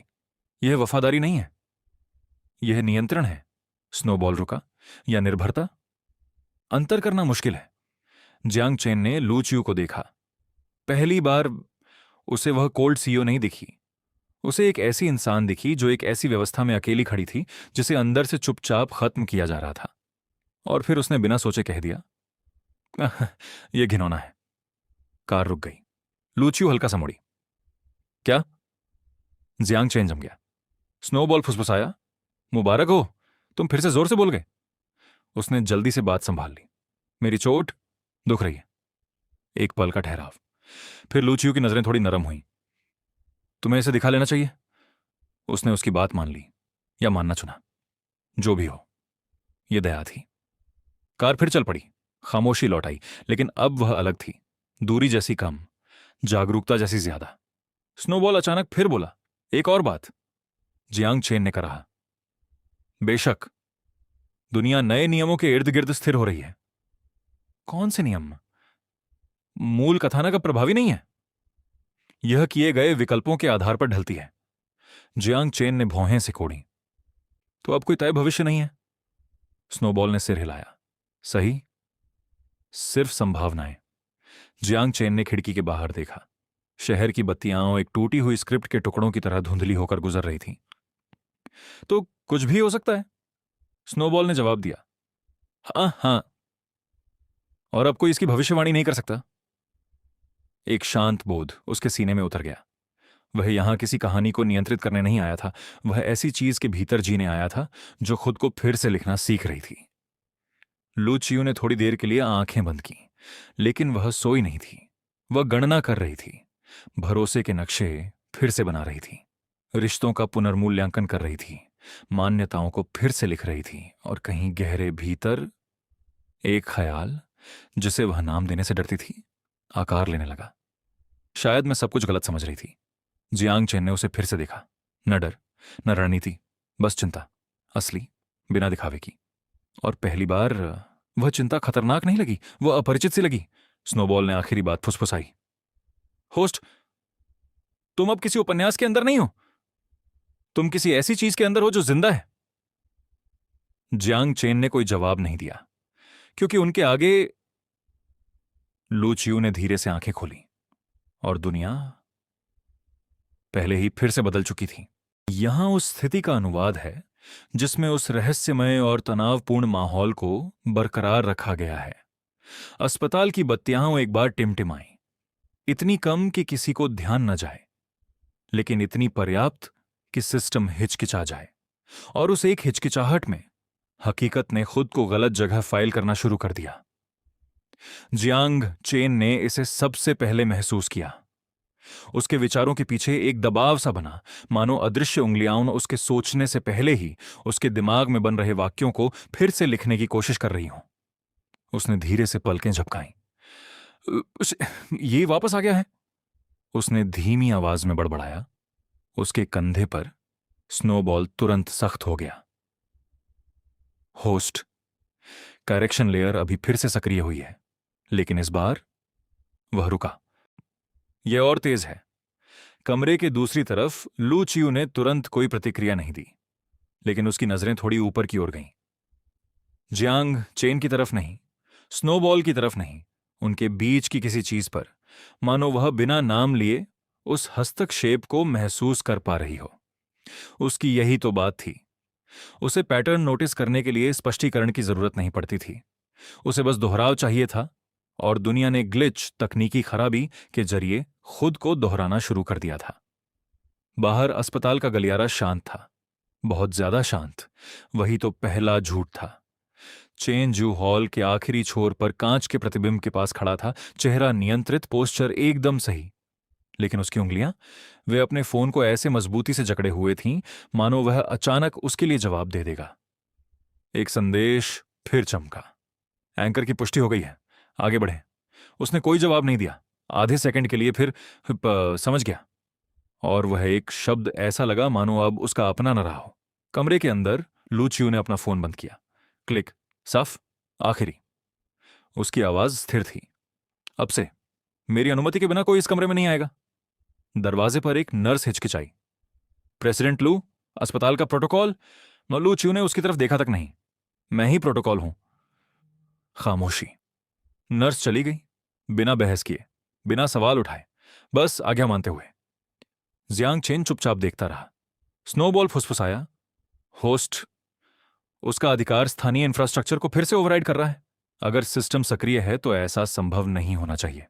यह वफादारी नहीं है, यह नियंत्रण है। स्नोबॉल रुका। या निर्भरता? अंतर करना मुश्किल है। जियांग चेन ने लूचियो को देखा। पहली बार उसे वह कोल्ड सीईओ नहीं दिखी। उसे एक ऐसी इंसान दिखी जो एक ऐसी व्यवस्था में अकेली खड़ी थी जिसे अंदर से चुपचाप खत्म किया जा रहा था। और फिर उसने बिना सोचे कह दिया, यह घिनौना है। कार रुक गई। लूचियो हल्का सा मुड़ी। क्या? जियांग चेन जम गया। स्नोबॉल फुसफुसाया, मुबारक हो, तुम फिर से जोर से बोल गए। उसने जल्दी से बात संभाल ली। मेरी चोट दुख रही है। एक पल का ठहराव। फिर लूचियो की नजरें थोड़ी नरम हुईं। तुम्हें इसे दिखा लेना चाहिए। उसने उसकी बात मान ली, या मानना चुना। जो भी हो, यह दया थी। कार फिर चल पड़ी। खामोशी लौट आई, लेकिन अब वह अलग थी। दूरी जैसी कम, जागरूकता जैसी ज्यादा। स्नोबॉल अचानक फिर बोला, एक और बात। जियांग चेन ने कहा, बेशक, दुनिया नए नियमों के इर्द गिर्द स्थिर हो रही है। कौन से नियम? मूल कथानक अब प्रभावी नहीं है। यह किए गए विकल्पों के आधार पर ढलती है। जियांग चेन ने भौहें सिकोड़ी। तो अब कोई तय भविष्य नहीं है? स्नोबॉल ने सिर हिलाया। सही, सिर्फ संभावनाएं। जियांग चेन ने खिड़की के बाहर देखा। शहर की बत्तियां एक टूटी हुई स्क्रिप्ट के टुकड़ों की तरह धुंधली होकर गुजर रही थीं। तो कुछ भी हो सकता है, स्नोबॉल ने जवाब दिया। हां, और अब कोई इसकी भविष्यवाणी नहीं कर सकता। एक शांत बोध उसके सीने में उतर गया। वह यहां किसी कहानी को नियंत्रित करने नहीं आया था। वह ऐसी चीज के भीतर जीने आया था जो खुद को फिर से लिखना सीख रही थी। लूचियो ने थोड़ी देर के लिए आंखें बंद की, लेकिन वह सोई नहीं थी। वह गणना कर रही थी, भरोसे के नक्शे फिर से बना रही थी, रिश्तों का पुनर्मूल्यांकन कर रही थी, मान्यताओं को फिर से लिख रही थी। और कहीं गहरे भीतर एक ख्याल, जिसे वह नाम देने से डरती थी, आकार लेने लगा। शायद मैं सब कुछ गलत समझ रही थी। जियांग चेन ने उसे फिर से देखा। न डर, न रणनीति, बस चिंता, असली, बिना दिखावे की। और पहली बार वह चिंता खतरनाक नहीं लगी, वह अपरिचित सी लगी। स्नोबॉल ने आखिरी बात फुसफुसाई। होस्ट, तुम अब किसी उपन्यास के अंदर नहीं हो। तुम किसी ऐसी चीज के अंदर हो जो जिंदा है। जियांग चेन ने कोई जवाब नहीं दिया, क्योंकि उनके आगे लूचियो ने धीरे से आंखें खोली और दुनिया पहले ही फिर से बदल चुकी थी। यहां उस स्थिति का अनुवाद है जिसमें उस रहस्यमय और तनावपूर्ण माहौल को बरकरार रखा गया है। अस्पताल की बत्तियां एक बार टिमटिमाईं, इतनी कम कि किसी को ध्यान न जाए, लेकिन इतनी पर्याप्त कि सिस्टम हिचकिचा जाए। और उस एक हिचकिचाहट में हकीकत ने खुद को गलत जगह फाइल करना शुरू कर दिया। जियांग चेन ने इसे सबसे पहले महसूस किया। उसके विचारों के पीछे एक दबाव सा बना, मानो अदृश्य उंगलियां उसके सोचने से पहले ही उसके दिमाग में बन रहे वाक्यों को फिर से लिखने की कोशिश कर रही हों। उसने धीरे से पलकें झपकाईं। ये वापस आ गया है, उसने धीमी आवाज में बड़बड़ाया। उसके कंधे पर स्नोबॉल तुरंत सख्त हो गया। होस्ट, करेक्शन लेयर अभी फिर से सक्रिय हुई है, लेकिन इस बार वह रुका। यह और तेज है। कमरे के दूसरी तरफ लू चियू ने तुरंत कोई प्रतिक्रिया नहीं दी, लेकिन उसकी नजरें थोड़ी ऊपर की ओर गईं। जियांग चेन की तरफ नहीं, स्नोबॉल की तरफ नहीं, उनके बीच की किसी चीज पर, मानो वह बिना नाम लिए उस हस्तक्षेप को महसूस कर पा रही हो। उसकी यही तो बात थी। उसे पैटर्न नोटिस करने के लिए स्पष्टीकरण की जरूरत नहीं पड़ती थी। उसे बस दोहराव चाहिए था, और दुनिया ने ग्लिच, तकनीकी खराबी के जरिए खुद को दोहराना शुरू कर दिया था। बाहर अस्पताल का गलियारा शांत था, बहुत ज्यादा शांत। वही तो पहला झूठ था। चेन जू हॉल के आखिरी छोर पर कांच के प्रतिबिंब के पास खड़ा था, चेहरा नियंत्रित, पोस्चर एकदम सही, लेकिन उसकी उंगलियां, वे अपने फोन को ऐसे मजबूती से जकड़े हुए थीं मानो वह अचानक उसके लिए जवाब दे देगा। एक संदेश फिर चमका। एंकर की पुष्टि हो गई है, आगे बढ़े। उसने कोई जवाब नहीं दिया। आधे सेकंड के लिए फिर समझ गया, और वह एक शब्द ऐसा लगा मानो अब उसका अपना न रहा हो। कमरे के अंदर लू चियू ने अपना फोन बंद किया। क्लिक, साफ, आखिरी। उसकी आवाज स्थिर थी। अब से मेरी अनुमति के बिना कोई इस कमरे में नहीं आएगा। दरवाजे पर एक नर्स हिचकिचाई। प्रेसिडेंट लू, अस्पताल का प्रोटोकॉल। लू चियू ने उसकी तरफ देखा तक नहीं। मैं ही प्रोटोकॉल हूं। खामोशी। नर्स चली गई, बिना बहस किए, बिना सवाल उठाए, बस आज्ञा मानते हुए। जियांग चेन चुपचाप देखता रहा। स्नोबॉल फुसफुसाया, होस्ट, उसका अधिकार स्थानीय इंफ्रास्ट्रक्चर को फिर से ओवरराइड कर रहा है। अगर सिस्टम सक्रिय है तो ऐसा संभव नहीं होना चाहिए।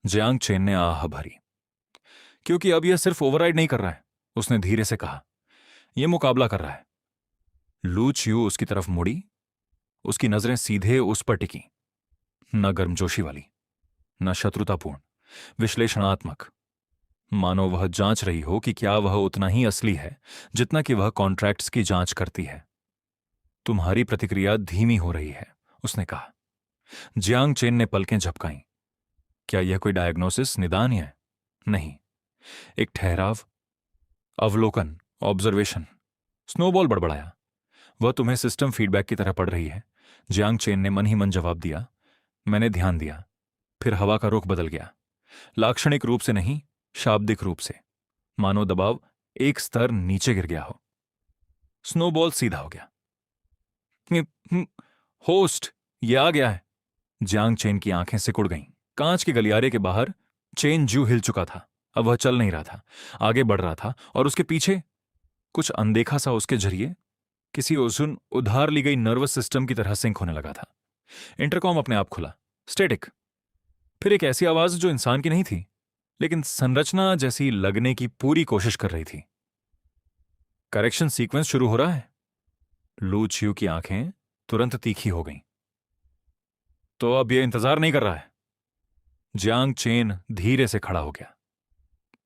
जियांग चेन ने आह भरी, क्योंकि अब यह सिर्फ ओवरराइड नहीं कर रहा है, उसने धीरे से कहा, यह मुकाबला कर रहा है। लू चियू उसकी तरफ मुड़ी, उसकी नजरें सीधे उस पर टिकी, न गर्मजोशी वाली, न शत्रुतापूर्ण, विश्लेषणात्मक, मानो वह जांच रही हो कि क्या वह उतना ही असली है जितना कि वह कॉन्ट्रैक्ट्स की जांच करती है। तुम्हारी प्रतिक्रिया धीमी हो रही है, उसने कहा। जियांग चेन ने पलकें झपकाईं। क्या यह कोई डायग्नोसिस, निदान है? नहीं, एक ठहराव, अवलोकन, ऑब्जर्वेशन। स्नोबॉल बड़बड़ाया, वह तुम्हें सिस्टम फीडबैक की तरह पड़ रही है। जियांग चेन ने मन ही मन जवाब दिया। मैंने ध्यान दिया, फिर हवा का रुख बदल गया, लाक्षणिक रूप से नहीं, शाब्दिक रूप से, मानो दबाव एक स्तर नीचे गिर गया हो। स्नोबॉल सीधा हो गया। होस्ट, ये आ गया है। जियांग चेन की आंखें सिकुड़ गईं। कांच के गलियारे के बाहर चेन जू हिल चुका था। अब वह चल नहीं रहा था, आगे बढ़ रहा था, और उसके पीछे कुछ अनदेखा सा उसके जरिए किसी उधार ली गई नर्वस सिस्टम की तरह सिंक होने लगा था। इंटरकॉम अपने आप खुला, स्टैटिक। फिर एक ऐसी आवाज जो इंसान की नहीं थी, लेकिन संरचना जैसी लगने की पूरी कोशिश कर रही थी। करेक्शन सीक्वेंस शुरू हो रहा है। लू चियू की आंखें तुरंत तीखी हो गईं। तो अब यह इंतजार नहीं कर रहा है। जियांग चेन धीरे से खड़ा हो गया।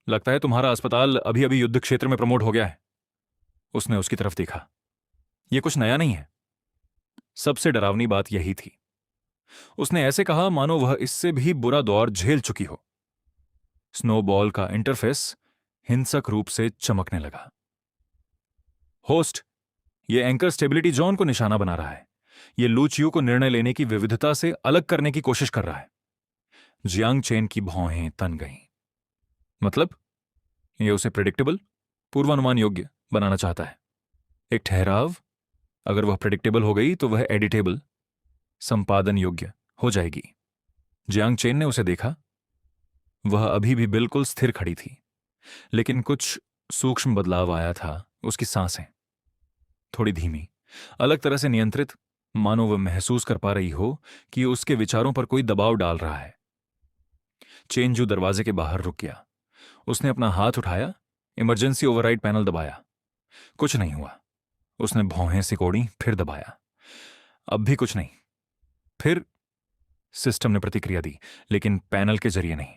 लगता है तुम्हारा अस्पताल अभी अभी युद्ध क्षेत्र में प्रमोट हो गया है। उसने उसकी तरफ देखा। यह कुछ नया नहीं है। सबसे डरावनी बात यही थी। उसने ऐसे कहा मानो वह इससे भी बुरा दौर झेल चुकी हो। स्नोबॉल का इंटरफेस हिंसक रूप से चमकने लगा। होस्ट, यह एंकर स्टेबिलिटी जोन को निशाना बना रहा है। यह लू चियू को निर्णय लेने की विविधता से अलग करने की कोशिश कर रहा है। जियांग चेन की भौहें तन गईं। मतलब यह उसे प्रेडिक्टेबल, पूर्वानुमान योग्य बनाना चाहता है। एक ठहराव, अगर वह प्रेडिक्टेबल हो गई तो वह एडिटेबल, संपादन योग्य हो जाएगी। जियांग चेन ने उसे देखा। वह अभी भी बिल्कुल स्थिर खड़ी थी, लेकिन कुछ सूक्ष्म बदलाव आया था उसकी सांसें। थोड़ी धीमी, अलग तरह से नियंत्रित, मानो वह महसूस कर पा रही हो कि उसके विचारों पर कोई दबाव डाल रहा है। चेंजू दरवाजे के बाहर रुक गया। उसने अपना हाथ उठाया, इमरजेंसी ओवरराइड पैनल दबाया। कुछ नहीं हुआ। उसने भौहें सिकोड़ी, फिर दबाया। अब भी कुछ नहीं। फिर सिस्टम ने प्रतिक्रिया दी, लेकिन पैनल के जरिए नहीं,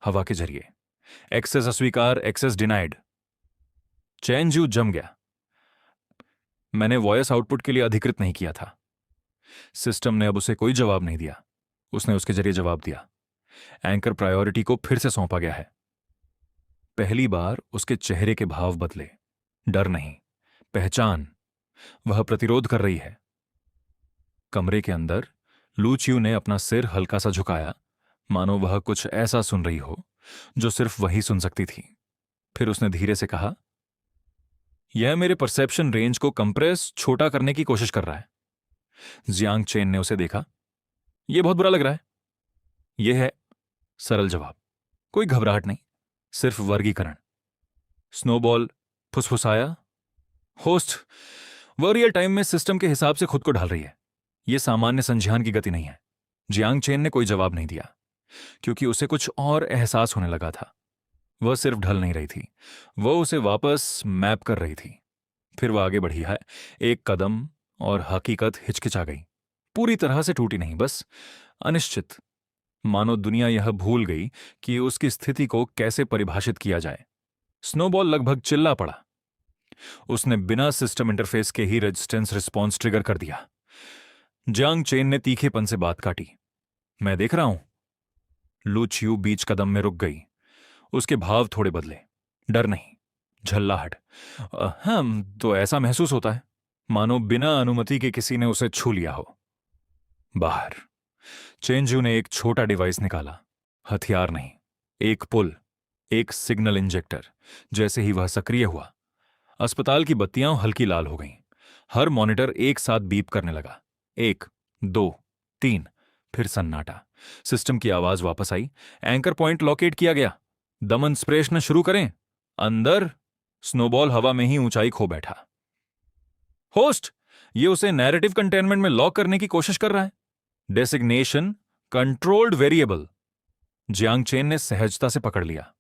हवा के जरिए। एक्सेस अस्वीकार, एक्सेस डिनाइड। चेंजू जम गया। मैंने वॉयस आउटपुट के लिए अधिकृत नहीं किया था। सिस्टम ने अब उसे कोई जवाब नहीं दिया। उसने उसके जरिए जवाब दिया। एंकर प्रायोरिटी को फिर से सौंपा गया है। पहली बार उसके चेहरे के भाव बदले। डर नहीं, पहचान। वह प्रतिरोध कर रही है। कमरे के अंदर लू चियू ने अपना सिर हल्का सा झुकाया, मानो वह कुछ ऐसा सुन रही हो जो सिर्फ वही सुन सकती थी। फिर उसने धीरे से कहा, यह मेरे परसेप्शन रेंज को कंप्रेस, छोटा करने की कोशिश कर रहा है। जियांग चेन ने उसे देखा। यह बहुत बुरा लग रहा है। यह है सरल जवाब। कोई घबराहट नहीं, सिर्फ वर्गीकरण। स्नोबॉल फुसफुसाया, होस्ट, वह रियल टाइम में सिस्टम के हिसाब से खुद को ढाल रही है। यह सामान्य संज्ञान की गति नहीं है। जियांग चेन ने कोई जवाब नहीं दिया, क्योंकि उसे कुछ और एहसास होने लगा था। वह सिर्फ ढल नहीं रही थी, वह उसे वापस मैप कर रही थी। फिर वह आगे बढ़ी है, एक कदम, और हकीकत हिचकिचा गई। पूरी तरह से टूटी नहीं, बस अनिश्चित, मानो दुनिया यह भूल गई कि उसकी स्थिति को कैसे परिभाषित किया जाए। स्नोबॉल लगभग चिल्ला पड़ा। उसने बिना सिस्टम इंटरफेस के ही रेजिस्टेंस रिस्पॉन्स ट्रिगर कर दिया। जियांग चेन ने तीखेपन से बात काटी। मैं देख रहा हूं। लू चियू बीच कदम में रुक गई। उसके भाव थोड़े बदले। डर नहीं, झल्लाहट। हाँ, तो ऐसा महसूस होता है, मानो बिना अनुमति के किसी ने उसे छू लिया हो। बाहर चेंजू ने एक छोटा डिवाइस निकाला। हथियार नहीं, एक पुल, एक सिग्नल इंजेक्टर। जैसे ही वह सक्रिय हुआ, अस्पताल की बत्तियां हल्की लाल हो गईं। हर मॉनिटर एक साथ बीप करने लगा। 1, 2, 3, फिर सन्नाटा। सिस्टम की आवाज वापस आई। एंकर पॉइंट लोकेट किया गया। दमन स्प्रेशन शुरू करें। अंदर स्नोबॉल हवा में ही ऊंचाई खो बैठा। होस्ट, ये उसे नैरेटिव कंटेनमेंट में लॉक करने की कोशिश कर रहा है। Designation controlled variable. Jiang chain ने सहजता से पकड़ लिया।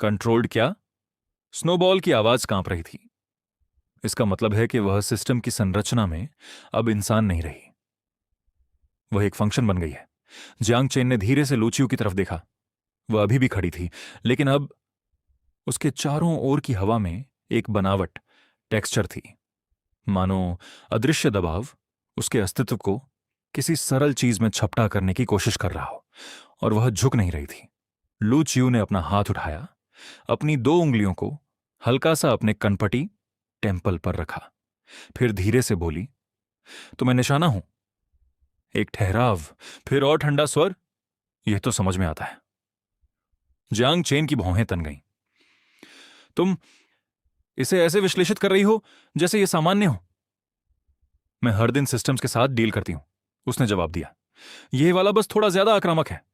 कंट्रोल्ड क्या? स्नोबॉल की आवाज कांप रही थी। इसका मतलब है कि वह सिस्टम की संरचना में अब इंसान नहीं रही, वह एक फंक्शन बन गई है। जियांग चेन ने धीरे से लू चियू की तरफ देखा। वह अभी भी खड़ी थी, लेकिन अब उसके चारों ओर की हवा में एक बनावट, टेक्सचर थी, मानो अदृश्य दबाव उसके अस्तित्व को किसी सरल चीज में छपटा करने की कोशिश कर रहा हो, और वह झुक नहीं रही थी। लू चियू ने अपना हाथ उठाया, अपनी 2 उंगलियों को हल्का सा अपने कनपटी, टेम्पल पर रखा। फिर धीरे से बोली, तो मैं निशाना हूं। एक ठहराव, फिर और ठंडा स्वर, यह तो समझ में आता है। जियांग चेन की भौहें तन गईं। तुम इसे ऐसे विश्लेषित कर रही हो जैसे यह सामान्य हो। मैं हर दिन सिस्टम्स के साथ डील करती हूं, उसने जवाब दिया। यह वाला बस थोड़ा ज्यादा आक्रामक है।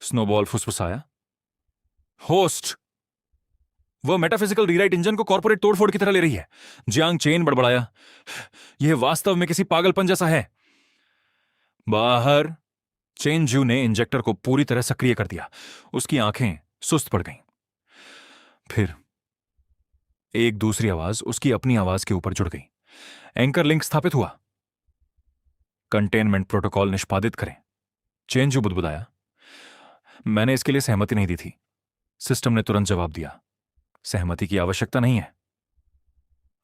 स्नोबॉल फुसफुसाया। होस्ट, वह मेटाफिजिकल रीराइट इंजन को कॉर्पोरेट तोड़फोड़ की तरह ले रही है। जियांग चेन बड़बड़ाया। यह वास्तव में किसी पागलपन जैसा है। बाहर चेंजू ने इंजेक्टर को पूरी तरह सक्रिय कर दिया। उसकी आंखें सुस्त पड़ गईं। फिर एक दूसरी आवाज उसकी अपनी आवाज के ऊपर जुड़ गई। एंकर लिंक स्थापित हुआ। कंटेनमेंट प्रोटोकॉल निष्पादित करें। चेंजू बुदबुदाया। मैंने इसके लिए सहमति नहीं दी थी। सिस्टम ने तुरंत जवाब दिया, सहमति की आवश्यकता नहीं है।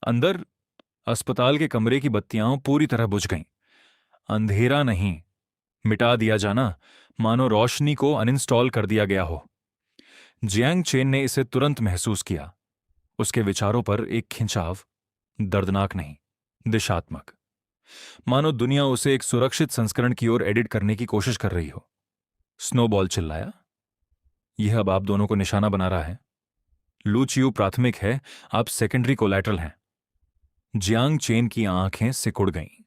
अंदर अस्पताल के कमरे की बत्तियां पूरी तरह बुझ गईं। अंधेरा नहीं, मिटा दिया जाना, मानो रोशनी को अनइंस्टॉल कर दिया गया हो। जियांग चेन ने इसे तुरंत महसूस किया। उसके विचारों पर एक खिंचाव, दर्दनाक नहीं, दिशात्मक, मानो दुनिया उसे एक सुरक्षित संस्करण की ओर एडिट करने की कोशिश कर रही हो। स्नोबॉल चिल्लाया, यह अब आप दोनों को निशाना बना रहा है। लू चियू प्राथमिक है, आप सेकेंडरी कोलैटरल हैं। जियांग चेन की आंखें सिकुड़ गईं।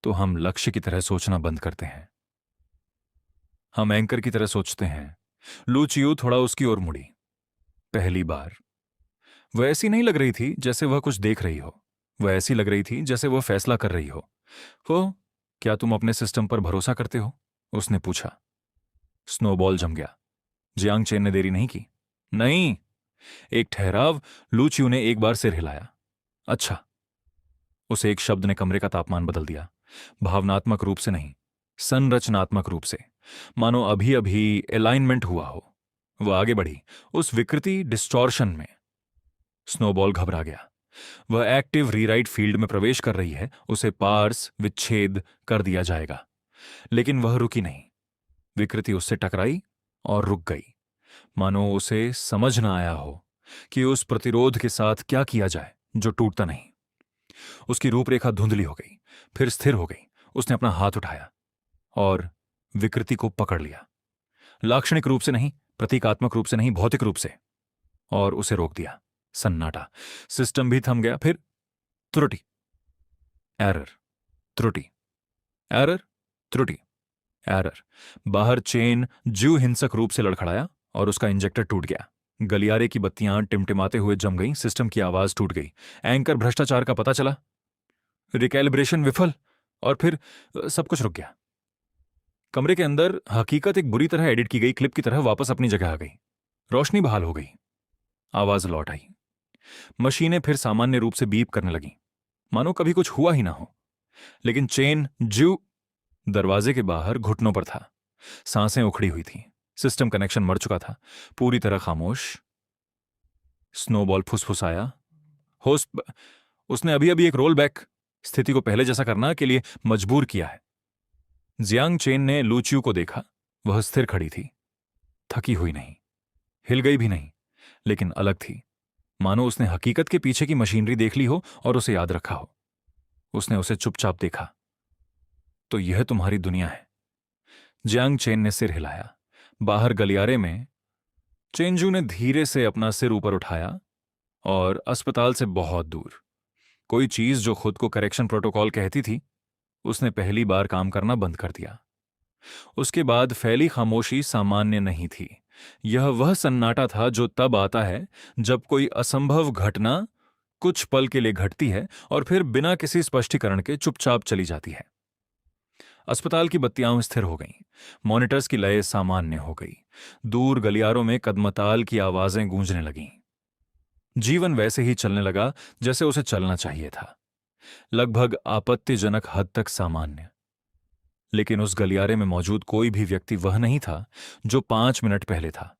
तो हम लक्ष्य की तरह सोचना बंद करते हैं, हम एंकर की तरह सोचते हैं। लू चियू थोड़ा उसकी ओर मुड़ी। पहली बार वह ऐसी नहीं लग रही थी जैसे वह कुछ देख रही हो, वह ऐसी लग रही थी जैसे वह फैसला कर रही हो। वो, क्या तुम अपने सिस्टम पर भरोसा करते हो? उसने पूछा। स्नोबॉल जम गया। जियांग चेन ने देरी नहीं की। नहीं। एक ठहराव। लूचियो ने एक बार सिर हिलाया। अच्छा। उस एक शब्द ने कमरे का तापमान बदल दिया। भावनात्मक रूप से नहीं, संरचनात्मक रूप से, मानो अभी अभी अलाइनमेंट हुआ हो। वह आगे बढ़ी, उस विकृति डिस्टॉर्शन में। स्नोबॉल घबरा गया। वह एक्टिव रीराइट फील्ड में प्रवेश कर रही है, उसे पार्स विच्छेद कर दिया जाएगा। लेकिन वह रुकी नहीं। विकृति उससे टकराई और रुक गई, मानो उसे समझ न आया हो कि उस प्रतिरोध के साथ क्या किया जाए जो टूटता नहीं। उसकी रूपरेखा धुंधली हो गई, फिर स्थिर हो गई। उसने अपना हाथ उठाया और विकृति को पकड़ लिया, लाक्षणिक रूप से नहीं, प्रतीकात्मक रूप से नहीं, भौतिक रूप से, और उसे रोक दिया। सन्नाटा। सिस्टम भी थम गया। फिर त्रुटि, एरर, त्रुटि, एरर, त्रुटि, एरर। बाहर चेन ज्यू हिंसक रूप से लड़खड़ाया और उसका इंजेक्टर टूट गया। गलियारे की बत्तियां टिमटिमाते हुए जम गईं। सिस्टम की आवाज टूट गई। एंकर भ्रष्टाचार का पता चला। रिकैलिब्रेशन विफल। और फिर सब कुछ रुक गया। कमरे के अंदर हकीकत एक बुरी तरह एडिट की गई क्लिप की तरह वापस अपनी जगह आ गई। रोशनी बहाल हो गई। आवाज लौट आई। मशीनें फिर सामान्य रूप से बीप करने लगीं, मानो कभी कुछ हुआ ही ना हो। लेकिन चेन ज्यू दरवाजे के बाहर घुटनों पर था। सांसें उखड़ी हुई थीं। सिस्टम कनेक्शन मर चुका था, पूरी तरह खामोश। स्नोबॉल फुसफुसाया। होस्ट, उसने अभी अभी एक रोल बैक, स्थिति को पहले जैसा करना के लिए मजबूर किया है। जियांग चेन ने लूचियो को देखा। वह स्थिर खड़ी थी, थकी हुई नहीं, हिल गई भी नहीं, लेकिन अलग थी, मानो उसने हकीकत के पीछे की मशीनरी देख ली हो और उसे याद रखा हो। उसने उसे चुपचाप देखा। तो यह तुम्हारी दुनिया है? जियांग चेन ने सिर हिलाया। बाहर गलियारे में चेंजू ने धीरे से अपना सिर ऊपर उठाया और अस्पताल से बहुत दूर कोई चीज जो खुद को करेक्शन प्रोटोकॉल कहती थी, उसने पहली बार काम करना बंद कर दिया। उसके बाद फैली खामोशी सामान्य नहीं थी। यह वह सन्नाटा था जो तब आता है जब कोई असंभव घटना कुछ पल के लिए घटती है और फिर बिना किसी स्पष्टीकरण के चुपचाप चली जाती है। अस्पताल की बत्तियां स्थिर हो गईं। मॉनिटर्स की लय सामान्य हो गई। दूर गलियारों में कदमताल की आवाजें गूंजने लगीं। जीवन वैसे ही चलने लगा जैसे उसे चलना चाहिए था, लगभग आपत्तिजनक हद तक सामान्य। लेकिन उस गलियारे में मौजूद कोई भी व्यक्ति वह नहीं था जो 5 मिनट पहले था।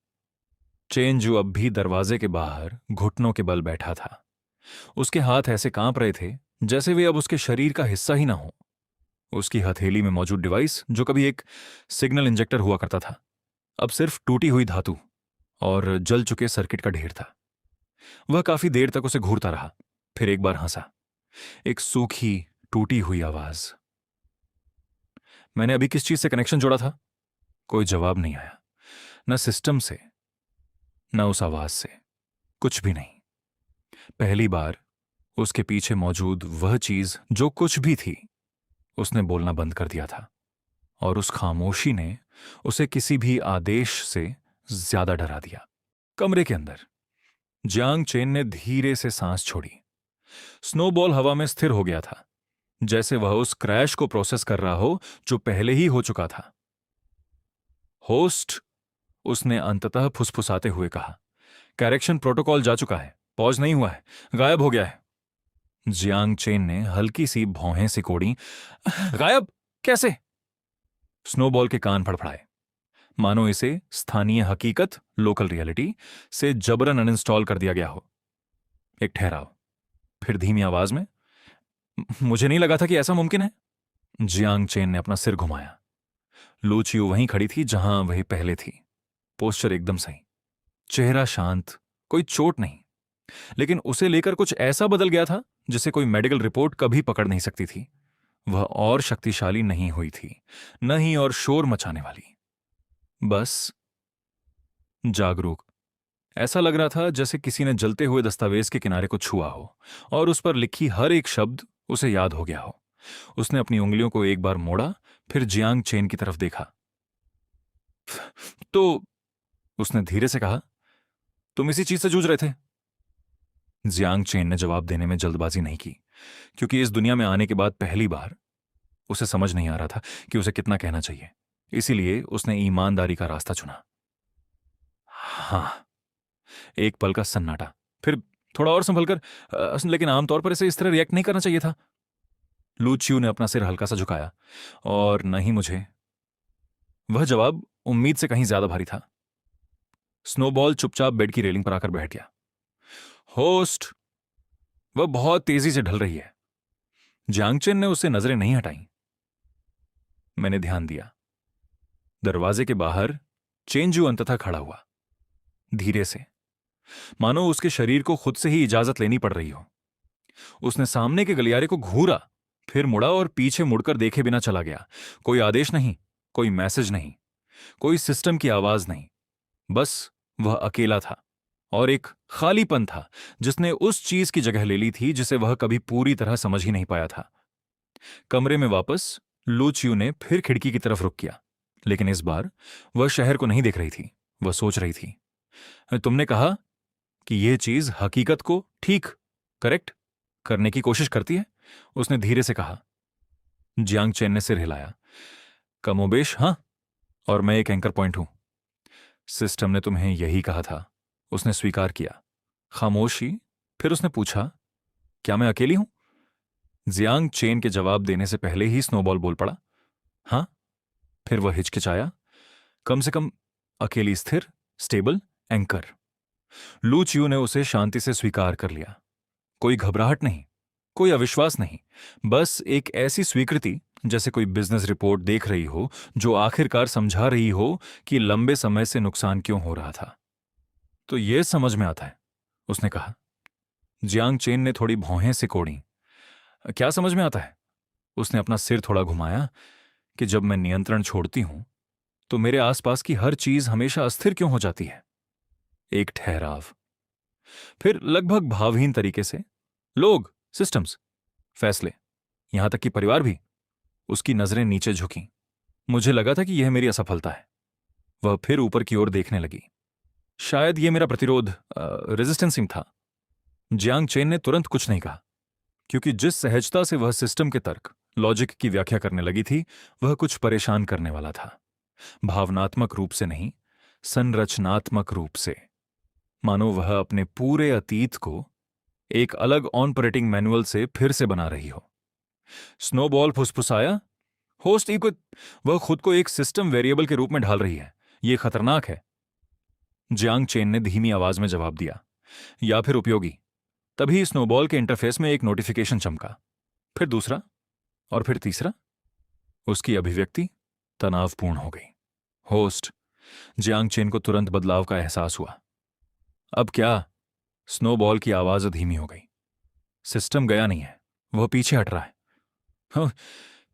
चेंजू अब भी दरवाजे के बाहर घुटनों के बल बैठा था। उसके हाथ ऐसे कांप रहे थे जैसे वे अब उसके शरीर का हिस्सा ही ना हो। उसकी हथेली में मौजूद डिवाइस, जो कभी एक सिग्नल इंजेक्टर हुआ करता था, अब सिर्फ टूटी हुई धातु और जल चुके सर्किट का ढेर था। वह काफी देर तक उसे घूरता रहा, फिर एक बार हंसा। एक सूखी टूटी हुई आवाज। मैंने अभी किस चीज से कनेक्शन जोड़ा था? कोई जवाब नहीं आया, न सिस्टम से न उस आवाज से, कुछ भी नहीं। पहली बार उसके पीछे मौजूद वह चीज जो कुछ भी थी, उसने बोलना बंद कर दिया था, और उस खामोशी ने उसे किसी भी आदेश से ज्यादा डरा दिया। कमरे के अंदर जियांग चेन ने धीरे से सांस छोड़ी। स्नोबॉल हवा में स्थिर हो गया था, जैसे वह उस क्रैश को प्रोसेस कर रहा हो जो पहले ही हो चुका था। होस्ट, उसने अंततः फुसफुसाते हुए कहा, करेक्शन प्रोटोकॉल जा चुका है, पॉज नहीं हुआ है, गायब हो गया है। जियांग चेन ने हल्की सी भौहें सिकोड़ी। गायब कैसे? स्नोबॉल के कान फड़फड़ाए, मानो इसे स्थानीय हकीकत, लोकल रियलिटी से जबरन अनइंस्टॉल कर दिया गया हो। एक ठहराव, फिर धीमी आवाज में, मुझे नहीं लगा था कि ऐसा मुमकिन है। जियांग चेन ने अपना सिर घुमाया। लूचियो वहीं खड़ी थी जहां वह पहले थी, पोस्चर एकदम सही, चेहरा शांत, कोई चोट नहीं, लेकिन उसे लेकर कुछ ऐसा बदल गया था जिसे कोई मेडिकल रिपोर्ट कभी पकड़ नहीं सकती थी। वह और शक्तिशाली नहीं हुई थी, न ही और शोर मचाने वाली, बस जागरूक। ऐसा लग रहा था जैसे किसी ने जलते हुए दस्तावेज के किनारे को छुआ हो और उस पर लिखी हर एक शब्द उसे याद हो गया हो। उसने अपनी उंगलियों को एक बार मोड़ा, फिर जियांग चेन की तरफ देखा। तो उसने धीरे से कहा, तुम इसी चीज से जूझ रहे थे? जियांग चेन ने जवाब देने में जल्दबाजी नहीं की, क्योंकि इस दुनिया में आने के बाद पहली बार उसे समझ नहीं आ रहा था कि उसे कितना कहना चाहिए। इसीलिए उसने ईमानदारी का रास्ता चुना। हाँ। एक पल का सन्नाटा, फिर थोड़ा और संभलकर, लेकिन आमतौर पर इसे इस तरह रिएक्ट नहीं करना चाहिए था। लूचियो ने अपना सिर हल्का सा झुकाया। और नहीं, मुझे। वह जवाब उम्मीद से कहीं ज्यादा भारी था। स्नोबॉल चुपचाप बेड की रेलिंग पर आकर बैठ गया। होस्ट, वह बहुत तेजी से ढल रही है। जियांगचेन ने उससे नजरें नहीं हटाई। मैंने ध्यान दिया। दरवाजे के बाहर चेंजू अंततः खड़ा हुआ, धीरे से, मानो उसके शरीर को खुद से ही इजाजत लेनी पड़ रही हो। उसने सामने के गलियारे को घूरा, फिर मुड़ा और पीछे मुड़कर देखे बिना चला गया। कोई आदेश नहीं, कोई मैसेज नहीं, कोई सिस्टम की आवाज नहीं। बस वह अकेला था, और एक खालीपन था जिसने उस चीज की जगह ले ली थी जिसे वह कभी पूरी तरह समझ ही नहीं पाया था। कमरे में वापस लूचियो ने फिर खिड़की की तरफ रुख किया, लेकिन इस बार वह शहर को नहीं देख रही थी, वह सोच रही थी। तुमने कहा कि यह चीज हकीकत को ठीक, करेक्ट करने की कोशिश करती है, उसने धीरे से कहा। जियांग चेन ने सिर हिलाया। कमोबेश हाँ, और मैं एक एंकर पॉइंट हूं। सिस्टम ने तुम्हें यही कहा था, उसने स्वीकार किया। खामोशी, फिर उसने पूछा, क्या मैं अकेली हूं? जियांग चेन के जवाब देने से पहले ही स्नोबॉल बोल पड़ा, हाँ। फिर वह हिचकिचाया, कम से कम अकेली स्थिर, स्टेबल एंकर। लूचियो ने उसे शांति से स्वीकार कर लिया। कोई घबराहट नहीं, कोई अविश्वास नहीं, बस एक ऐसी स्वीकृति जैसे कोई बिजनेस रिपोर्ट देख रही हो जो आखिरकार समझा रही हो कि लंबे समय से नुकसान क्यों हो रहा था। तो यह समझ में आता है, उसने कहा। जियांग चेन ने थोड़ी भौहें सिकोड़ी। क्या समझ में आता है? उसने अपना सिर थोड़ा घुमाया कि जब मैं नियंत्रण छोड़ती हूं तो मेरे आसपास की हर चीज हमेशा अस्थिर क्यों हो जाती है। एक ठहराव, फिर लगभग भावहीन तरीके से, लोग, सिस्टम्स, फैसले, यहां तक कि परिवार भी। उसकी नजरें नीचे झुकीं। मुझे लगा था कि यह मेरी असफलता है। वह फिर ऊपर की ओर देखने लगी। शायद यह मेरा प्रतिरोध, रेजिस्टेंसिंग था। जियांग चेन ने तुरंत कुछ नहीं कहा, क्योंकि जिस सहजता से वह सिस्टम के तर्क, लॉजिक की व्याख्या करने लगी थी, वह कुछ परेशान करने वाला था। भावनात्मक रूप से नहीं, संरचनात्मक रूप से, मानो वह अपने पूरे अतीत को एक अलग ऑपरेटिंग मैनुअल से फिर से बना रही हो। स्नोबॉल फुसफुसाया, होस्ट को वह खुद को एक सिस्टम वेरिएबल के रूप में ढाल रही है, यह खतरनाक है। जियांग चेन ने धीमी आवाज में जवाब दिया, या फिर उपयोगी। तभी स्नोबॉल के इंटरफेस में एक नोटिफिकेशन चमका, फिर दूसरा, और फिर तीसरा। उसकी अभिव्यक्ति तनावपूर्ण हो गई। होस्ट, जियांग चेन को तुरंत बदलाव का एहसास हुआ। अब क्या? स्नोबॉल की आवाज धीमी हो गई। सिस्टम गया नहीं है, वह पीछे हट रहा है। हाँ,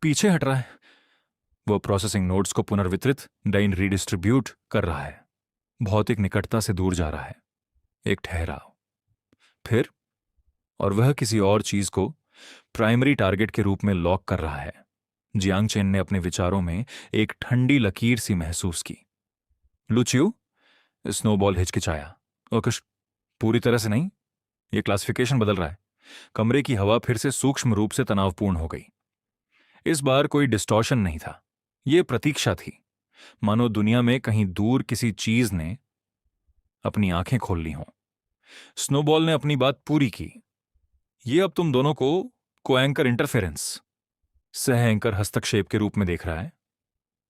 पीछे हट रहा है। वह प्रोसेसिंग नोड्स को पुनर्वितरित, डाइन रीडिस्ट्रीब्यूट कर रहा है, भौतिक निकटता से दूर जा रहा है। एक ठहराव, फिर, और वह किसी और चीज को प्राइमरी टारगेट के रूप में लॉक कर रहा है। जियांग चेन ने अपने विचारों में एक ठंडी लकीर सी महसूस की। लुचियो, स्नोबॉल हिचकिचाया। कुछ पूरी तरह से नहीं, यह क्लासिफिकेशन बदल रहा है। कमरे की हवा फिर से सूक्ष्म रूप से तनावपूर्ण हो गई। इस बार कोई डिस्टॉर्शन नहीं था, यह प्रतीक्षा थी, मानो दुनिया में कहीं दूर किसी चीज ने अपनी आंखें खोल ली हों। स्नोबॉल ने अपनी बात पूरी की। यह अब तुम दोनों को को-एंकर इंटरफेरेंस, सह एंकर हस्तक्षेप के रूप में देख रहा है।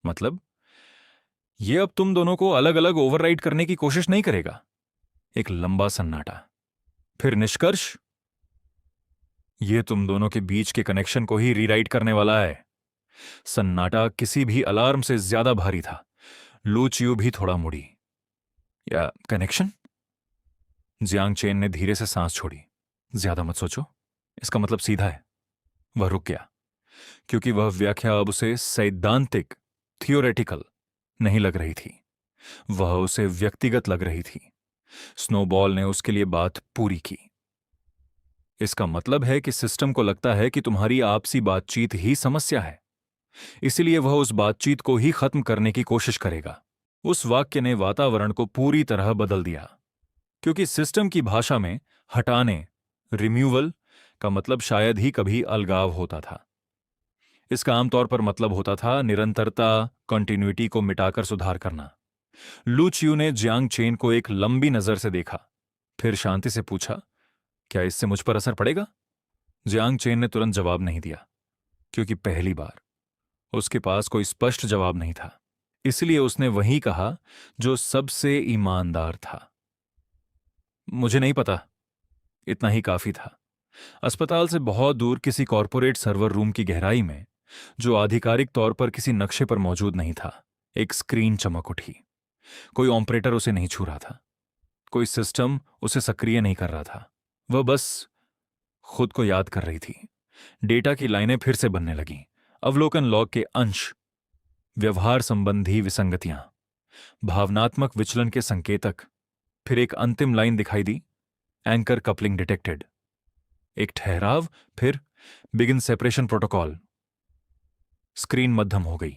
मतलब, यह अब तुम दोनों को अलग अलग ओवरराइड करने की कोशिश नहीं करेगा। एक लंबा सन्नाटा, फिर निष्कर्ष, यह तुम दोनों के बीच के कनेक्शन को ही रीराइट करने वाला है। सन्नाटा किसी भी अलार्म से ज्यादा भारी था। लूचियो भी थोड़ा मुड़ी। या कनेक्शन? जियांग चेन ने धीरे से सांस छोड़ी। ज्यादा मत सोचो, इसका मतलब सीधा है। वह रुक गया, क्योंकि वह व्याख्या अब उसे सैद्धांतिक, थियोरेटिकल नहीं लग रही थी, वह उसे व्यक्तिगत लग रही थी। स्नोबॉल ने उसके लिए बात पूरी की। इसका मतलब है कि सिस्टम को लगता है कि तुम्हारी आपसी बातचीत ही समस्या है, इसलिए वह उस बातचीत को ही खत्म करने की कोशिश करेगा। उस वाक्य ने वातावरण को पूरी तरह बदल दिया, क्योंकि सिस्टम की भाषा में हटाने, रिम्यूवल का मतलब शायद ही कभी अलगाव होता था। इसका आमतौर पर मतलब होता था निरंतरता, कॉन्टिन्यूटी को मिटाकर सुधार करना। लू चियू ने जियांग चेन को एक लंबी नजर से देखा, फिर शांति से पूछा, क्या इससे मुझ पर असर पड़ेगा? जियांग चेन ने तुरंत जवाब नहीं दिया, क्योंकि पहली बार उसके पास कोई स्पष्ट जवाब नहीं था। इसलिए उसने वही कहा जो सबसे ईमानदार था, मुझे नहीं पता। इतना ही काफी था। अस्पताल से बहुत दूर किसी कॉरपोरेट सर्वर रूम की गहराई में, जो आधिकारिक तौर पर किसी नक्शे पर मौजूद नहीं था, एक स्क्रीन चमक उठी। कोई ऑपरेटर उसे नहीं छू रहा था, कोई सिस्टम उसे सक्रिय नहीं कर रहा था। वह बस खुद को याद कर रही थी। डेटा की लाइनें फिर से बनने लगीं। अवलोकन लॉग के अंश, व्यवहार संबंधी विसंगतियां, भावनात्मक विचलन के संकेतक। फिर एक अंतिम लाइन दिखाई दी, एंकर कपलिंग डिटेक्टेड। एक ठहराव, फिर बिगिन सेपरेशन प्रोटोकॉल। स्क्रीन मध्यम हो गई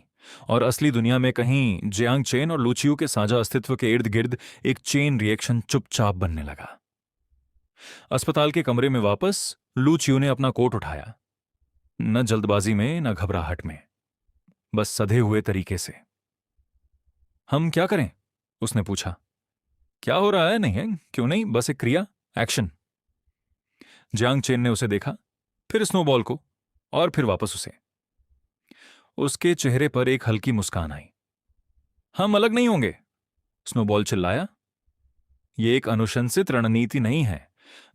और असली दुनिया में कहीं जियांग चेन और लूचियू के साझा अस्तित्व के इर्द गिर्द एक चेन रिएक्शन चुपचाप बनने लगा। अस्पताल के कमरे में वापस लूचियू ने अपना कोट उठाया, न जल्दबाजी में न घबराहट में, बस सधे हुए तरीके से। हम क्या करें? उसने पूछा। क्या हो रहा है? नहीं है, क्यों नहीं, बस एक क्रिया, एक्शन। जियांग चेन ने उसे देखा, फिर स्नोबॉल को, और फिर वापस उसे। उसके चेहरे पर एक हल्की मुस्कान आई। हम अलग नहीं होंगे, स्नोबॉल चिल्लाया। यह एक अनुशंसित रणनीति नहीं है।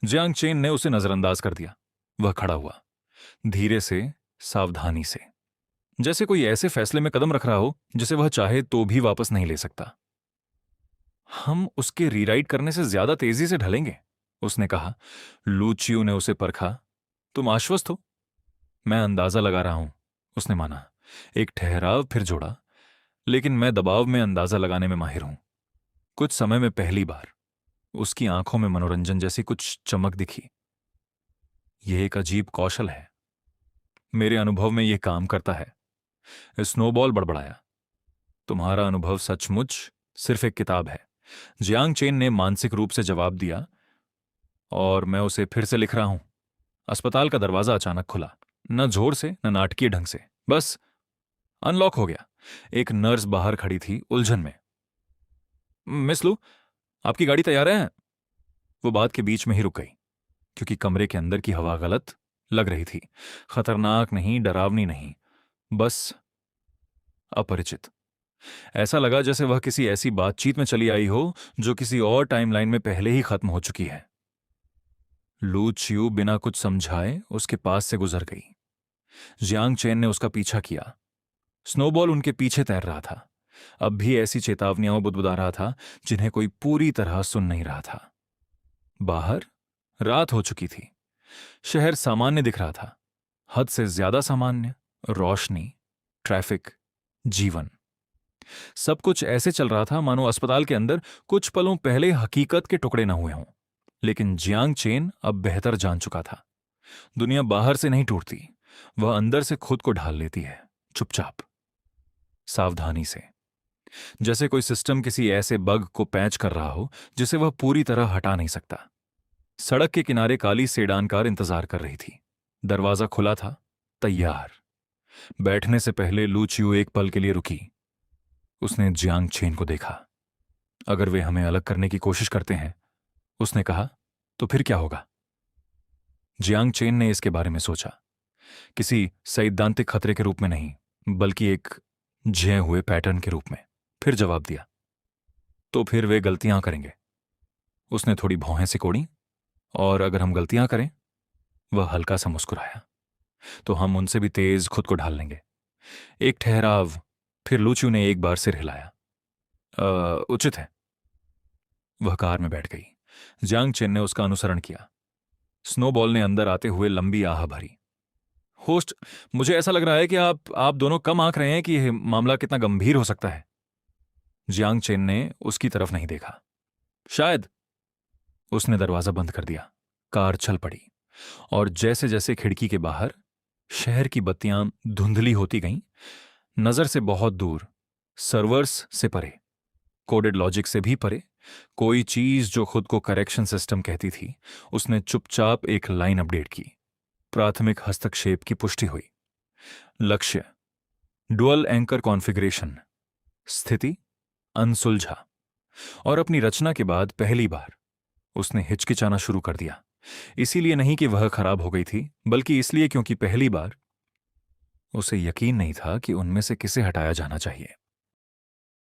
जियांग चेन ने उसे नजरअंदाज कर दिया। वह खड़ा हुआ, धीरे से, सावधानी से, जैसे कोई ऐसे फैसले में कदम रख रहा हो जिसे वह चाहे तो भी वापस नहीं ले सकता। हम उसके रीराइट करने से ज्यादा तेजी से ढलेंगे, उसने कहा। लूचियू ने उसे परखा। तुम आश्वस्त हो? मैं अंदाजा लगा रहा हूं, उसने माना। एक ठहराव, फिर जोड़ा, लेकिन मैं दबाव में अंदाजा लगाने में माहिर हूं। कुछ समय में पहली बार उसकी आंखों में मनोरंजन जैसी कुछ चमक दिखी। यह एक अजीब कौशल है, मेरे अनुभव में यह काम करता है। स्नोबॉल बड़बड़ाया। तुम्हारा अनुभव सचमुच सिर्फ एक किताब है, जियांग चेन ने मानसिक रूप से जवाब दिया, और मैं उसे फिर से लिख रहा हूं। अस्पताल का दरवाजा अचानक खुला, न जोर से न नाटकीय ढंग से, बस अनलॉक हो गया। एक नर्स बाहर खड़ी थी, उलझन में। मिस लू, आपकी गाड़ी तैयार है? वो बात के बीच में ही रुक गई, क्योंकि कमरे के अंदर की हवा गलत लग रही थी। खतरनाक नहीं, डरावनी नहीं, बस अपरिचित। ऐसा लगा जैसे वह किसी ऐसी बातचीत में चली आई हो जो किसी और टाइमलाइन में पहले ही खत्म हो चुकी है। लू चियू बिना कुछ समझाए उसके पास से गुजर गई। जियांग चेन ने उसका पीछा किया। स्नोबॉल उनके पीछे तैर रहा था, अब भी ऐसी चेतावनियां बुदबुदा रहा था जिन्हें कोई पूरी तरह सुन नहीं रहा था। बाहर रात हो चुकी थी। शहर सामान्य दिख रहा था, हद से ज्यादा सामान्य। रोशनी, ट्रैफिक, जीवन, सब कुछ ऐसे चल रहा था मानो अस्पताल के अंदर कुछ पलों पहले हकीकत के टुकड़े न हुए हों। लेकिन जियांग चेन अब बेहतर जान चुका था, दुनिया बाहर से नहीं टूटती, वह अंदर से खुद को ढाल लेती है, चुपचाप, सावधानी से, जैसे कोई सिस्टम किसी ऐसे बग को पैच कर रहा हो जिसे वह पूरी तरह हटा नहीं सकता। सड़क के किनारे काली सेडान कार इंतजार कर रही थी। दरवाजा खुला था, तैयार। बैठने से पहले लू चियू एक पल के लिए रुकी। उसने जियांग चेन को देखा। अगर वे हमें अलग करने की कोशिश करते हैं, उसने कहा, तो फिर क्या होगा? जियांग चेन ने इसके बारे में सोचा, किसी सैद्धांतिक खतरे के रूप में नहीं, बल्कि एक झे हुए पैटर्न के रूप में। फिर जवाब दिया, तो फिर वे गलतियां करेंगे। उसने थोड़ी भौहें सिकोड़ी। और अगर हम गलतियां करें, वह हल्का सा मुस्कुराया, तो हम उनसे भी तेज खुद को ढाल लेंगे। एक ठहराव, फिर लूचियू ने एक बार सिर हिलाया। उचित है। वह कार में बैठ गई। जियांग चेन ने उसका अनुसरण किया। स्नोबॉल ने अंदर आते हुए लंबी आह भरी। होस्ट, मुझे ऐसा लग रहा है कि आप दोनों कम आंक रहे हैं कि यह मामला कितना गंभीर हो सकता है। जियांग चेन ने उसकी तरफ नहीं देखा। शायद। उसने दरवाजा बंद कर दिया। कार चल पड़ी, और जैसे जैसे खिड़की के बाहर शहर की बत्तियां धुंधली होती गईं, नजर से बहुत दूर, सर्वर्स से परे, कोडेड लॉजिक से भी परे, कोई चीज जो खुद को करेक्शन सिस्टम कहती थी, उसने चुपचाप एक लाइन अपडेट की। प्राथमिक हस्तक्षेप की पुष्टि हुई। लक्ष्य डुअल एंकर कॉन्फ़िगरेशन, स्थिति अनसुलझा। और अपनी रचना के बाद पहली बार उसने हिचकिचाना शुरू कर दिया। इसीलिए नहीं कि वह खराब हो गई थी, बल्कि इसलिए क्योंकि पहली बार उसे यकीन नहीं था कि उनमें से किसे हटाया जाना चाहिए।